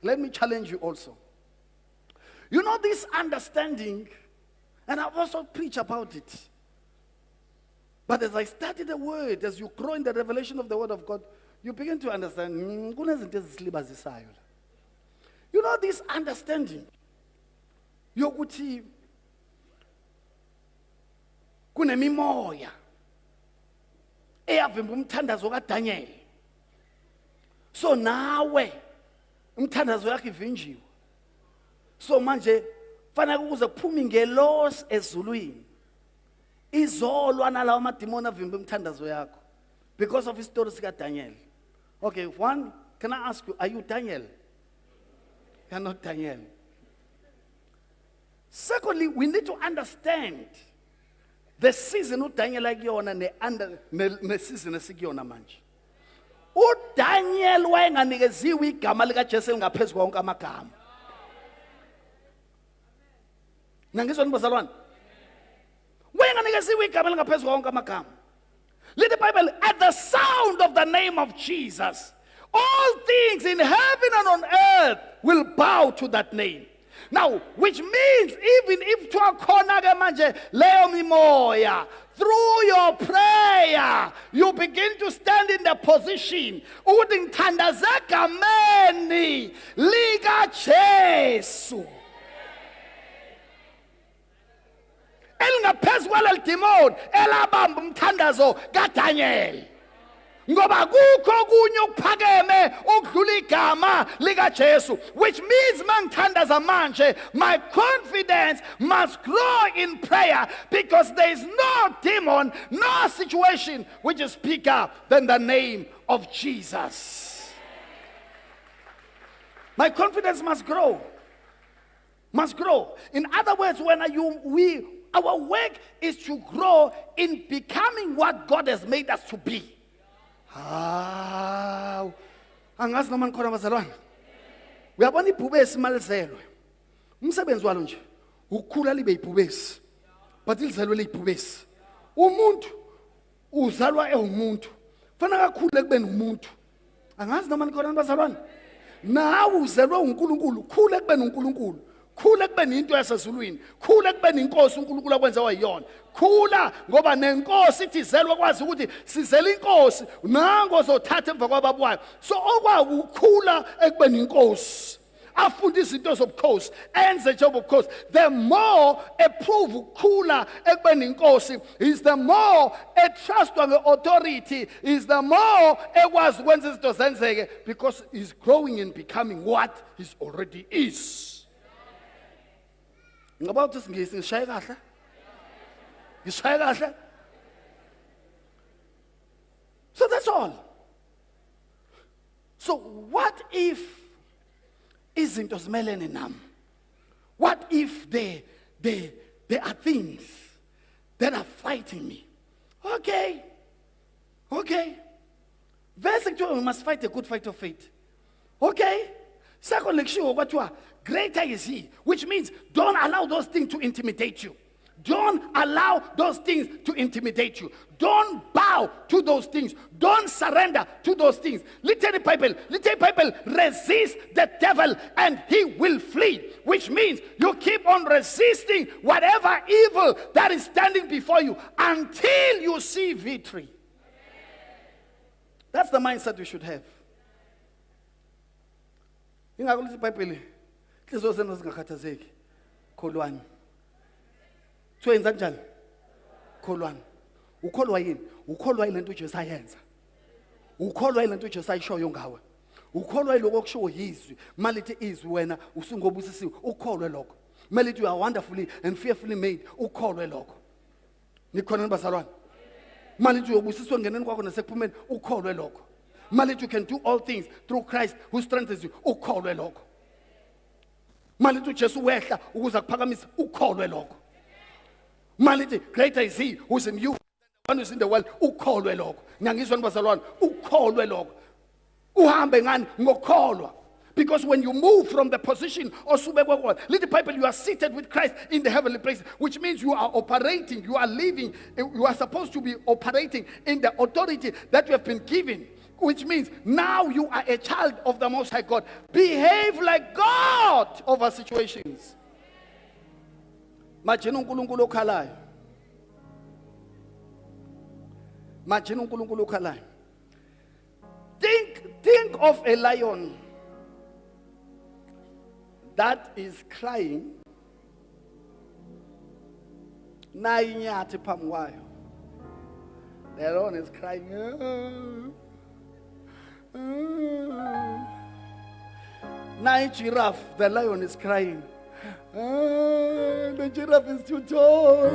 Let me challenge you also. You know this understanding, and I've also preached about it. But as I study the word, as you grow in the revelation of the word of God, you begin to understand. You know this understanding. Yokuthi kunemimoya eyavimba umthandazo kaDaniel. So nawe umthandazo yakhe ivinjiwe. So manje fanele ukuze kuphume ngelosi ezulwini. Izolwa nalawo amadimoni avimba umthandazo yakho because of istory sika Daniel. Okay, one, can I ask you, are you Daniel? You're not Daniel. Secondly, we need to understand the season of Daniel akuyona ne season esikuyona manje. uDaniel wayenganikeziwe igama lika Jesu ngaphezulu konke amagama. Nangizwa nibazalwane. Uyinganikezwe igama elingaphezu konke amagama. Let the Bible, at the sound of the name of Jesus, all things in heaven and on earth will bow to that name. Now, which means even if twakhona ke manje leyo mimoya, through your prayer, you begin to stand in the position ukuthi ngithandaza egameni lika Jesu. Elingaphezu kwaleli demon elabamba umthandazo kaDaniel. Ngoba kukho kunye okuphakeme okudlula igama lika Jesu, which means mangithandaza manje my confidence must grow in prayer, because there is no demon, no situation which is bigger than the name of Jesus. My confidence must grow. Must grow. In other words, our work is to grow in becoming what God has made us to be. Angazi noma nikhona bazalwane. Uyabona ibhubesi malizelwe. Umsebenzi walo nje ukukhula libe ibhubesi. But lizelwe libhubesi. Umuntu uzalwa ewumuntu. Fanele kakhulu ekubeni umuntu. Angazi noma nikhona bazalwane. Nawe uzelwe uNkulunkulu, khule ekubeni uNkulunkulu. Khula ekubeni into yasezulwini, khula ekubeni inkosi uNkulunkulu akwenza wayiyona. Khula ngoba nenkosi ithi izelwe kwazi ukuthi sizele inkosi nango zothatha emva kwababuwayo. So okwakukhula ekubeni inkosi, afunda izinto zobukhosi, enze njengobukhosi. The more approve ukukhula ekubeni inkosi is the more trustwa nge-authority, is the more ekwazi ukwenza izinto zenzeke, because he's growing and becoming what he already is. About this ngishaye kahle? Ngishaye kahle? So that's all. So what if izinto zimelene nami? What if there are things that are fighting me? Okay. Verse 2, we must fight a good fight of faith. Okay. Second, greater is he, which means don't allow those things to intimidate you. Don't allow those things to intimidate you. Don't bow to those things. Don't surrender to those things. Little people, resist the devil and he will flee. Which means you keep on resisting whatever evil that is standing before you until you see victory. That's the mindset we should have. Ingakho lithi iBhayibheli inhliziyo zenu zingakhathazeki. Kholwani. Kuthiwa yenza kanjani? Kholwani. Ukholwa yini? Ukholwa ile nto uJesu ayenza. Ukholwa ile nto uJesu ayishoyo ngawe. Ukholwa lokho okushiwo yizwi. Malithi izwi wena usungobusisiwe. Ukholwe lokho. Malithi you are wonderfully and fearfully made. Ukholwe lokho. Nikhona bazalwane. Malithi uyobusiswa ngeneni kwakho nasekuphumeni. Ukholwe lokho. Malithi you can do all things through Christ who strengthens you. Ukholwe lokho. Malithi uJesu wehla ukuze akuphakamisa. Ukholwe lokho. Malithi greater is he who's in you than the one who's in the world. Ukholwe lokho. Ngiyangizwa nibazalwane. Ukholwe lokho. Uhambe ngani ngokholwa. Because when you move from the position of little people, you are seated with Christ in the heavenly places, which means you are operating, you are living, you are supposed to be operating in the authority that you have been given. Which means now you are a child of the Most High God. Behave like God over situations. Majina uNkulunkulu okhalayo. Majina uNkulunkulu okhalayo. Think of a lion that is crying. Nayinyathi phambi kwayo. The lion is crying. Now giraffe, the lion is crying. The giraffe is too tall,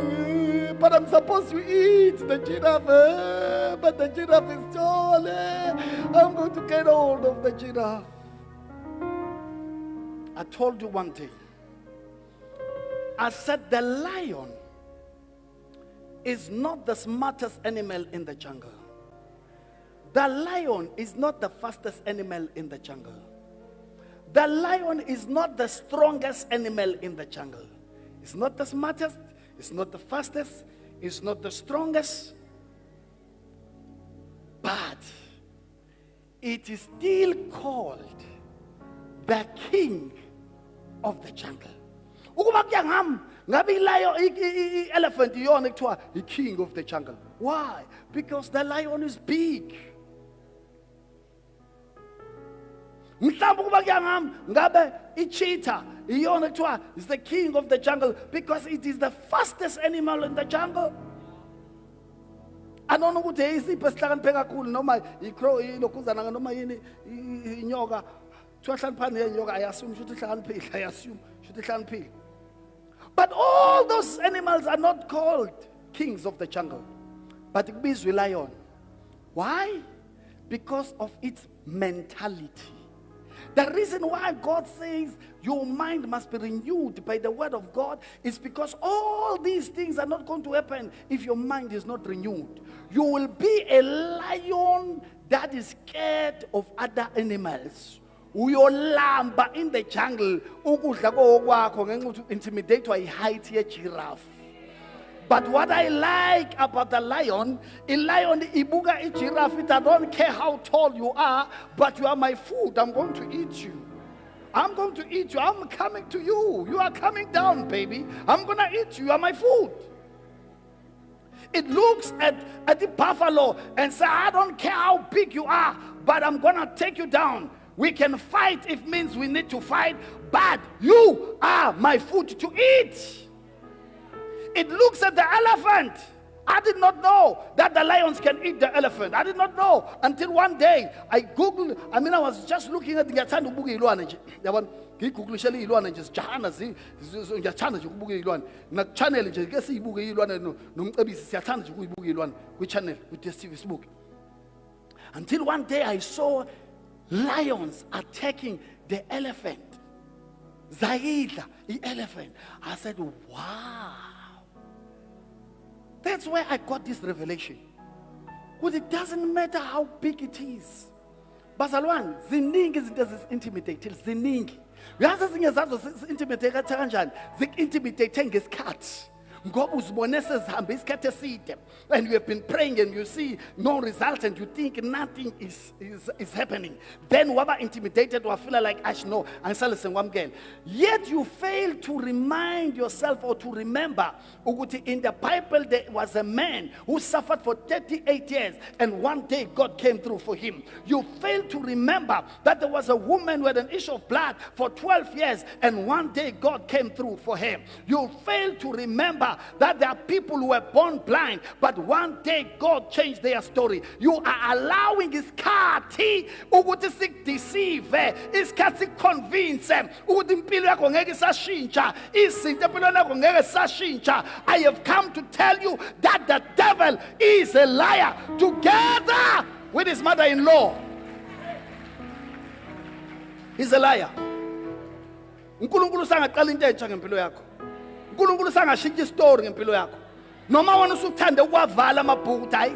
but I'm supposed to eat the giraffe, but the giraffe is tall. I'm going to get hold of the giraffe. I told you one thing. I said the lion is not the smartest animal in the jungle. The lion is not the fastest animal in the jungle. The lion is not the strongest animal in the jungle. It's not the smartest. It's not the fastest. is not the strongest, but it is still called the king of the jungle. Ukuba kuyangami ngabe lion elephant iyona ekuthiwa the king of the jungle. Why? Because the lion is big. Mhlawumbe ukuba kuyangami ngabe cheetah iyona ekuthiwa is the king of the jungle because it is the fastest animal in the jungle. Anona ukuthi isipho esihlakaniphe kakhulu noma icrow ilokhuzana noma yini inyoka kuthiwa hlaniphani yenyoka ayassume ukuthi ihlakaniphile ayassume ukuthi ihlakaniphile. But all those animals are not called kings of the jungle, but kubizwa lion. Why? Because of its mentality. The reason why God says your mind must be renewed by the word of God is because all these things are not going to happen if your mind is not renewed. You will be a lion that is scared of other animals. Uyolamba in the jungle ukudla kokwakho ngenxa ukuthi intimidatewa yi-height ye-giraffe. But what I like about the lion, a lion ibuka a giraffe, I don't care how tall you are, but you are my food. I'm going to eat you. I'm going to eat you. I'm coming to you. You are coming down, baby. I'm going to eat you. You are my food. It looks at the buffalo and says, I don't care how big you are, but I'm going to take you down. We can fight if it means we need to fight, but you are my food to eat. It looks at the elephant. I did not know that the lions can eat the elephant. I did not know until one day I googled. I was just looking at the ngiyathanda ukubuka ilwane nje. Yabona ngigooglishela ilwane nje sijahana ngiyathanda nje ukubuka ilwane. Na channel nje ke siyibuke ilwane nomcebisi siyathanda nje ukuyibuka ilwane ku channel ku DStv sibuke. Until one day I saw lions attacking the elephant. Zayidla the elephant. I said, wow. That's where I got this revelation. Because it doesn't matter how big it is. Bazalwane, ziningi izinto ezisi-intimidate, ziningi. Uyazi ezinye zazo zi-intimidate kanjani? Zi-intimidate ngesikhathi. Ngoba uzibone sezihambe isikhathi eside. And you have been praying and you see no result and you think nothing is happening. Then waba intimidated or feel like no, angisalise ngikwamukele. Yet you fail to remind yourself or to remember ukuthi in the Bible there was a man who suffered for 38 years and one day God came through for him. You fail to remember that there was a woman with an issue of blood for 12 years and one day God came through for him. You fail to remember that there are people who were born blind, but one day God changed their story. You are allowing isikhathi ukuthi sikudeceive, isikhathi siconvince ukuthi impilo yakho ngeke isashintsha, izinto empilweni yakho ngeke isashintsha. I have come to tell you that the devil is a liar, together with his mother-in-law. He's a liar. uNkulunkulu sangaqala into entsha ngempilo yakho. uNkulunkulu sangashintsha istory ngempilo yakho. Noma wena usuthanda ukwavala amabhuku uthi hayi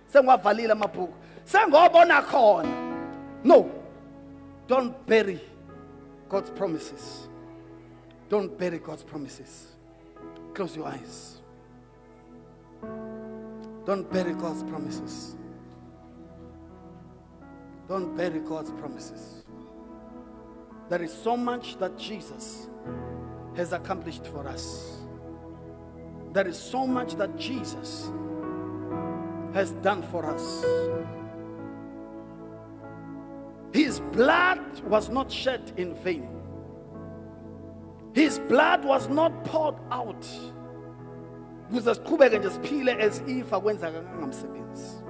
sengiwavalile amabhuku. Sengobona khona. No. Don't bury God's promises. Don't bury God's promises. Close your eyes. Don't bury God's promises. Don't bury God's promises. There is so much that Jesus has accomplished for us. There is so much that Jesus has done for us. His blood was not shed in vain. His blood was not poured out. Ukuze siqhubeke nje siphile as if akwenzakanga ngamsebenzi.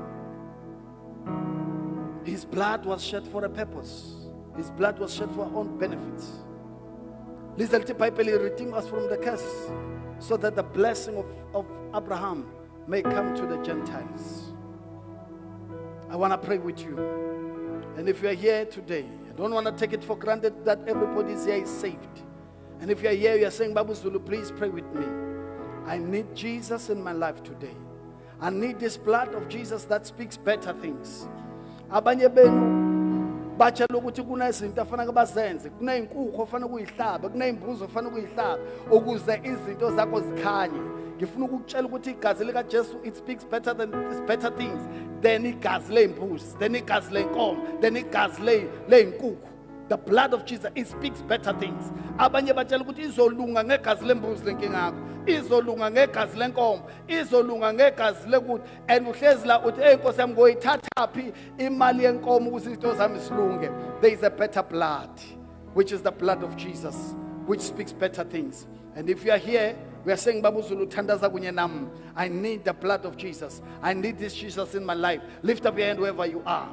His blood was shed for a purpose. His blood was shed for our own benefits. Listen to Bible, redeem us from the curse, so that the blessing of Abraham may come to the Gentiles. I want to pray with you. And if you are here today, I don't want to take it for granted that everybody here is saved. And if you are here, you are saying, Babu Zulu, please pray with me. I need Jesus in my life today. I need this blood of Jesus that speaks better things. Abanye benu batshela ukuthi kunezinto afanele bazenze, kuney'nkukhu ofanele ukuyihlaba, kuney'mbuzi ofanele ukuyihlaba ukuze izinto zakho zikhanye. Ngifuna ukukutshela ukuthi igazi likaJesu, it speaks better things than igazi ley'mbuzi, than igazi lenkomo, than igazi ley'nkukhu. The blood of Jesus, it speaks better things. Abanye batshela ukuthi izolunga ngegazi lembuzi lenkinga yakho, izolunga ngegazi lenkomo, izolunga ngegazi lekuthi, and uhlezi la uthi hey Nkosi yami ngoyithatha phi imali yenkomo ukuthi izinto zami zilunge. There is a better blood, which is the blood of Jesus, which speaks better things. And if you are here, we are saying Babu Zulu thandaza kunye nami, I need the blood of Jesus. I need this Jesus in my life. Lift up your hand wherever you are.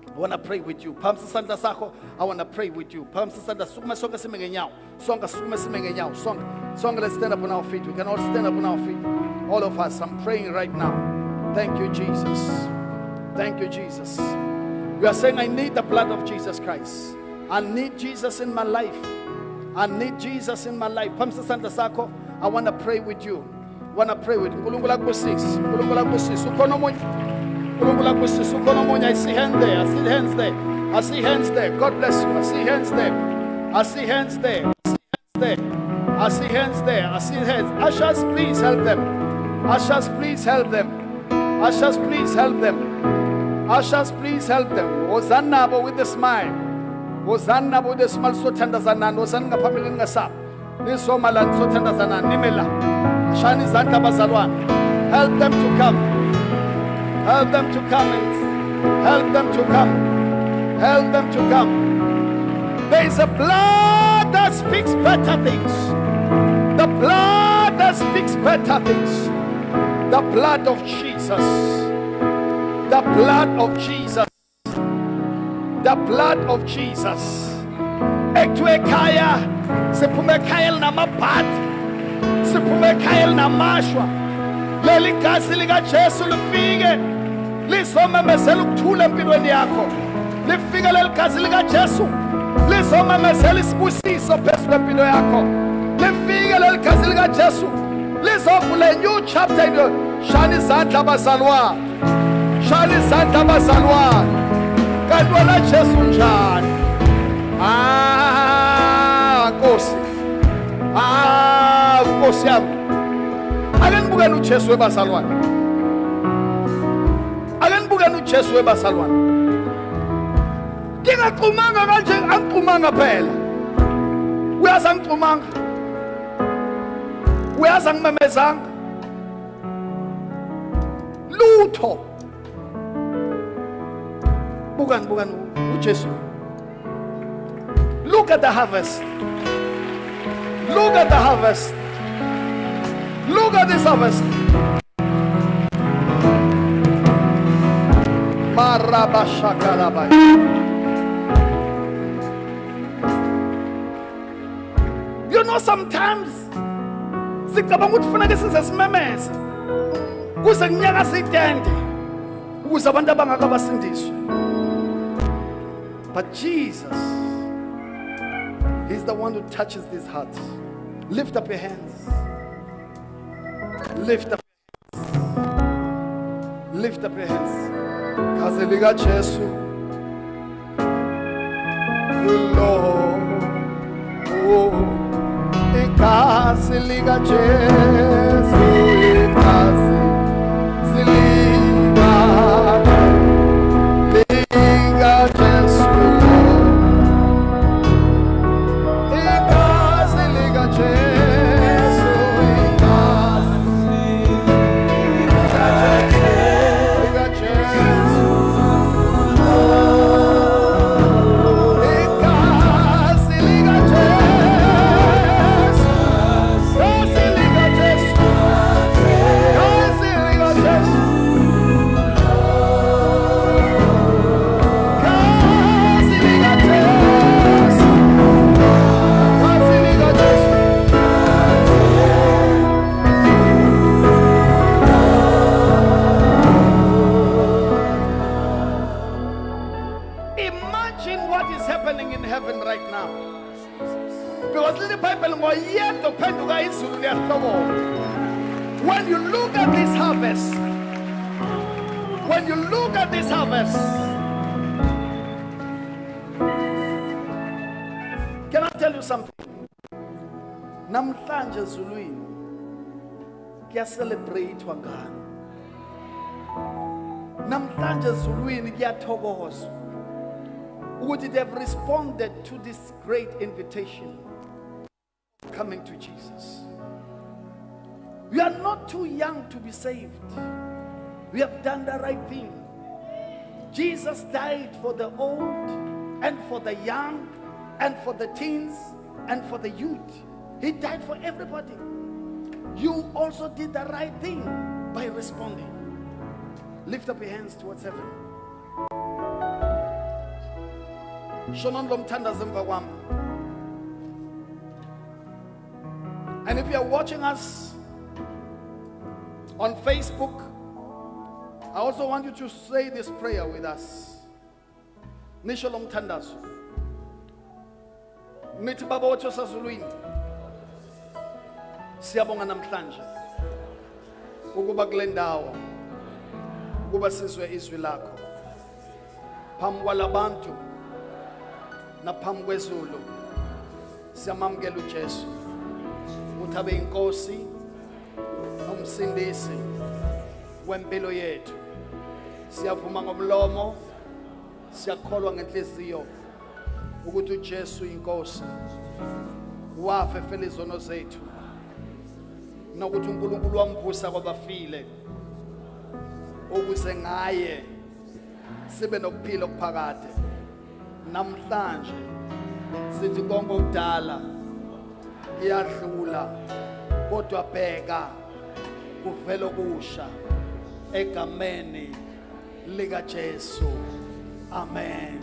I want to pray with you. Phamisa isandla sakho. I want to pray with you. Phamisa isandla, sukuma sonke sime ngenyawo. Sukuma sime ngenyawo. Sonke, let's stand up on our feet. We can all stand up on our feet. All of us. I'm praying right now. Thank you, Jesus. Thank you, Jesus. We are saying I need the blood of Jesus Christ. I need Jesus in my life. I need Jesus in my life. Phamisa isandla sakho. I want to pray with you. I want to pray with you. Nkulunkulu akubusise. Nkulunkulu akubusise. Ukhona omunye. I see hands there. I see hands there. I see hands there. God bless you. I see hands there. I see hands there. I see hands there. I see hands. Ushers, please help them. Ushers, please help them. Ushers, please help them. Ushers, please help them. Hosanna with a smile. Hosanna with a smile. So tender zanan. Hosanna ngaphambi ngasa. Nisomalan so tender zanan. Nimela. Shani zanta bazalwan. Help them to come. Help them to come. Help them to come. Help them to come. There is a blood that speaks better things. The blood that speaks better things. The blood of Jesus. The blood of Jesus. The blood of Jesus. Ektuekaya. Sepumekael namapat. Sepumekael namashwa. Leli gazi lika Jesu lifike. Lisomemezela ukuthula empilweni yakho. Lifike leli gazi lika Jesu. Lisomemezela isibusiso phezulu empilo yakho. Lifike leli gazi lika Jesu. Lizovula a new chapter in your shani izandla bazalwane. Shani izandla bazalwane. Kanti wena Jesu njani? Nkosi. Nkosi yami. Ake nibukeni uJesu webazalwane. Ake nibukeni uJesu webazalwane. Ngingaqhumanga kanje, angixhumanga phela. Uyazi angixhumanga. Uyazi angimemezanga. Lutho. Bukani uJesu. Look at the harvest. Look at the harvest. Look at this harvest. You know, sometimes sicabanga ukuthi kufanele size simemeze kuze kunyaka sitende ukuze abantu abangaka basindiswe. But Jesus, He's the one who touches these hearts. Lift up your hands. Lift up your hands. Lift up your hands. Gazi lika Jesu. Lord. Gazi lika Jesu. Gazi lika Jesu. Gazi lika Jesu. When you look at this harvest, tell you something. Namhlanje Zulwini kuya celebrate ngani. Namhlanje Zulwini kuyathokozwa ukuthi they have responded to this great invitation coming to Jesus. We are not too young to be saved. We have done the right thing. Jesus died for the old and for the young and for the teens and for the youth. He died for everybody. You also did the right thing by responding. Lift up your hands towards heaven. Shonon lomthandaza emva kwami. And if you are watching us on Facebook, I also want you to say this prayer with us. Nisho lomthandazo. Nithi baba wethu sazulwini. Siyabonga namhlanje ukuba kule ndawo ukuba sizwe izwi lakho phambi kwalabantu naphambi kwezulu. Siyamamukela uJesu ukuthi abe inkosi nomsindisi wempilo yethu. Siyavuma ngomlomo, siyakholwa ngenhliziyo ukuthi uJesu inkosi wafa efela izono zethu, nokuthi uNkulunkulu wamvusa kwabafile ukuze ngaye sibe nokuphila okuphakade. Namhlanje sithi konke okudala iyadlula, kodwa bheka kuvela okusha egameni likaJesu. Amen.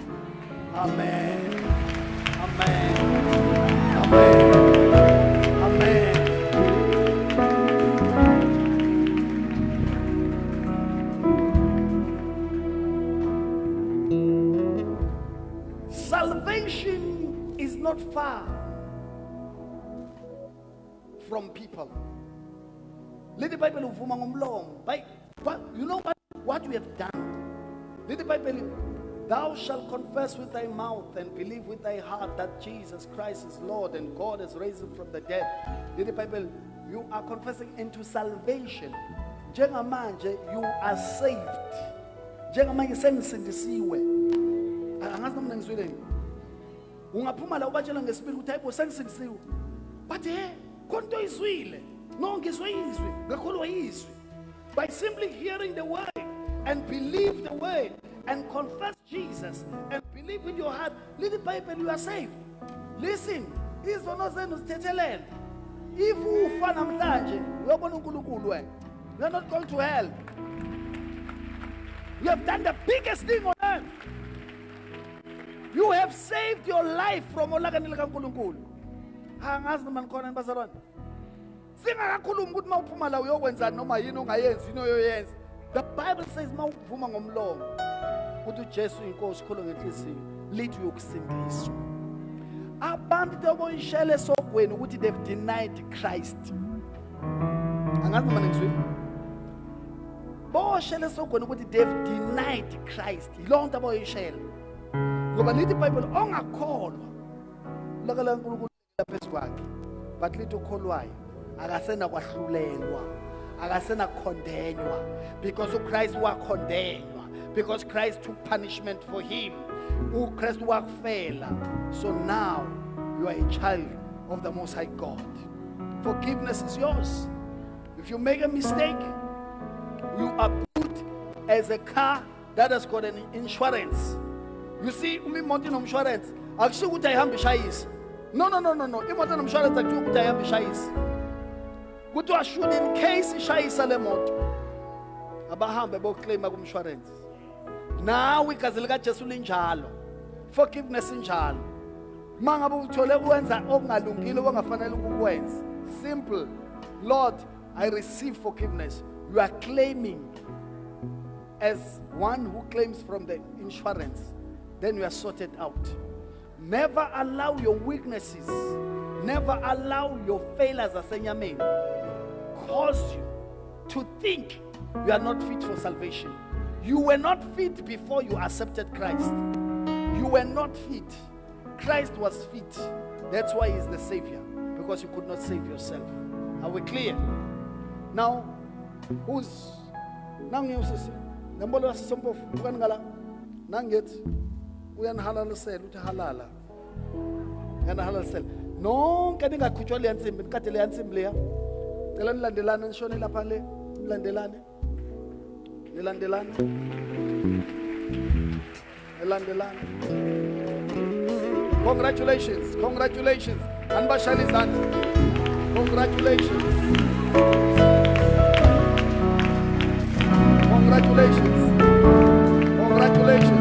Amen. Amen. Amen. Amen. Salvation is not far from people. Let the Bible uvuma ngomlomo. You know what we have done? Let the Bible, thou shalt confess with thy mouth and believe with thy heart that Jesus Christ is Lord and God has raised him from the dead. Let the Bible, you are confessing into salvation. Njengamanje you are saved. Njengamanje sengisindisiwe. Angazi noma ngizwile. Ungaphuma la ubatshela ngesibili ukuthi hayibo sengisindisiwe. But konto izwile. No ngizwe izwi, ngakholwa izwi. By simply hearing the word and believe the word and confess Jesus and believe with your heart, read the Bible, you are saved. Listen, izono zenu zithethelele. If ufa namhlanje uyabona uNkulunkulu wena, you are not going to hell. You have done the biggest thing on earth. You have saved your life from olakanile kaNkulunkulu. Angazi noma nikhona nibazalwane. Singakakhulumi ukuthi mawuphuma la uyokwenzani noma yini ongayenzi yini oyoyenza. The Bible says mawuvuma ngomlomo ukuthi uJesu inkosi kholo ngenhliziyo lithi uyokusindiswa. Abantu teboyishele esogweni ukuthi they've denied Christ. Angazi noma ngizwile. Boshele esogweni ukuthi they've denied Christ. Ilonto aboyishele. Ngoba lithi iBhayibheli ongakholwa lakala uNkulunkulu laphezu kwakhe, but lithi ukholwayo akasena kwahlulelwa, akasena condemnwa, because uChrist wakondemnwa, because Christ took punishment for him. uChrist wakufela. So now you are a child of the Most High God. Forgiveness is yours. If you make a mistake, you are put as a car that has got an insurance. You see, imoto inomshwarensi akusho ukuthi ayihambe ishayisa. No. Imoto inomshwarensi akusho ukuthi ayihambe ishayisa. Kuthiwa should in case ishayisa le moto abahambe boclaima kumshwarensi. Now igazi likaJesu linjalo. Forgiveness injalo. Mangabe uthole ukwenza okungalungile okungafanele ukukwenza. Simple. Lord, I receive forgiveness. You are claiming as one who claims from the insurance. Then you are sorted out. Never allow your weaknesses, never allow your failures as a cause you to think you are not fit for salvation. You were not fit before you accepted Christ. You were not fit. Christ was fit. That's why he's the savior, because you could not save yourself. Are we clear? Now, who's now ngiyosisi nembolo yasisompofu ukani ngala nangethi uyanihalalisela uthi halala yanihalalisela nonke ningakhutshwa le yansimbi nikade le yansimbi leya cela nilandelane nishone lapha le nilandelane congratulations anibashayela izandla congratulations congratulations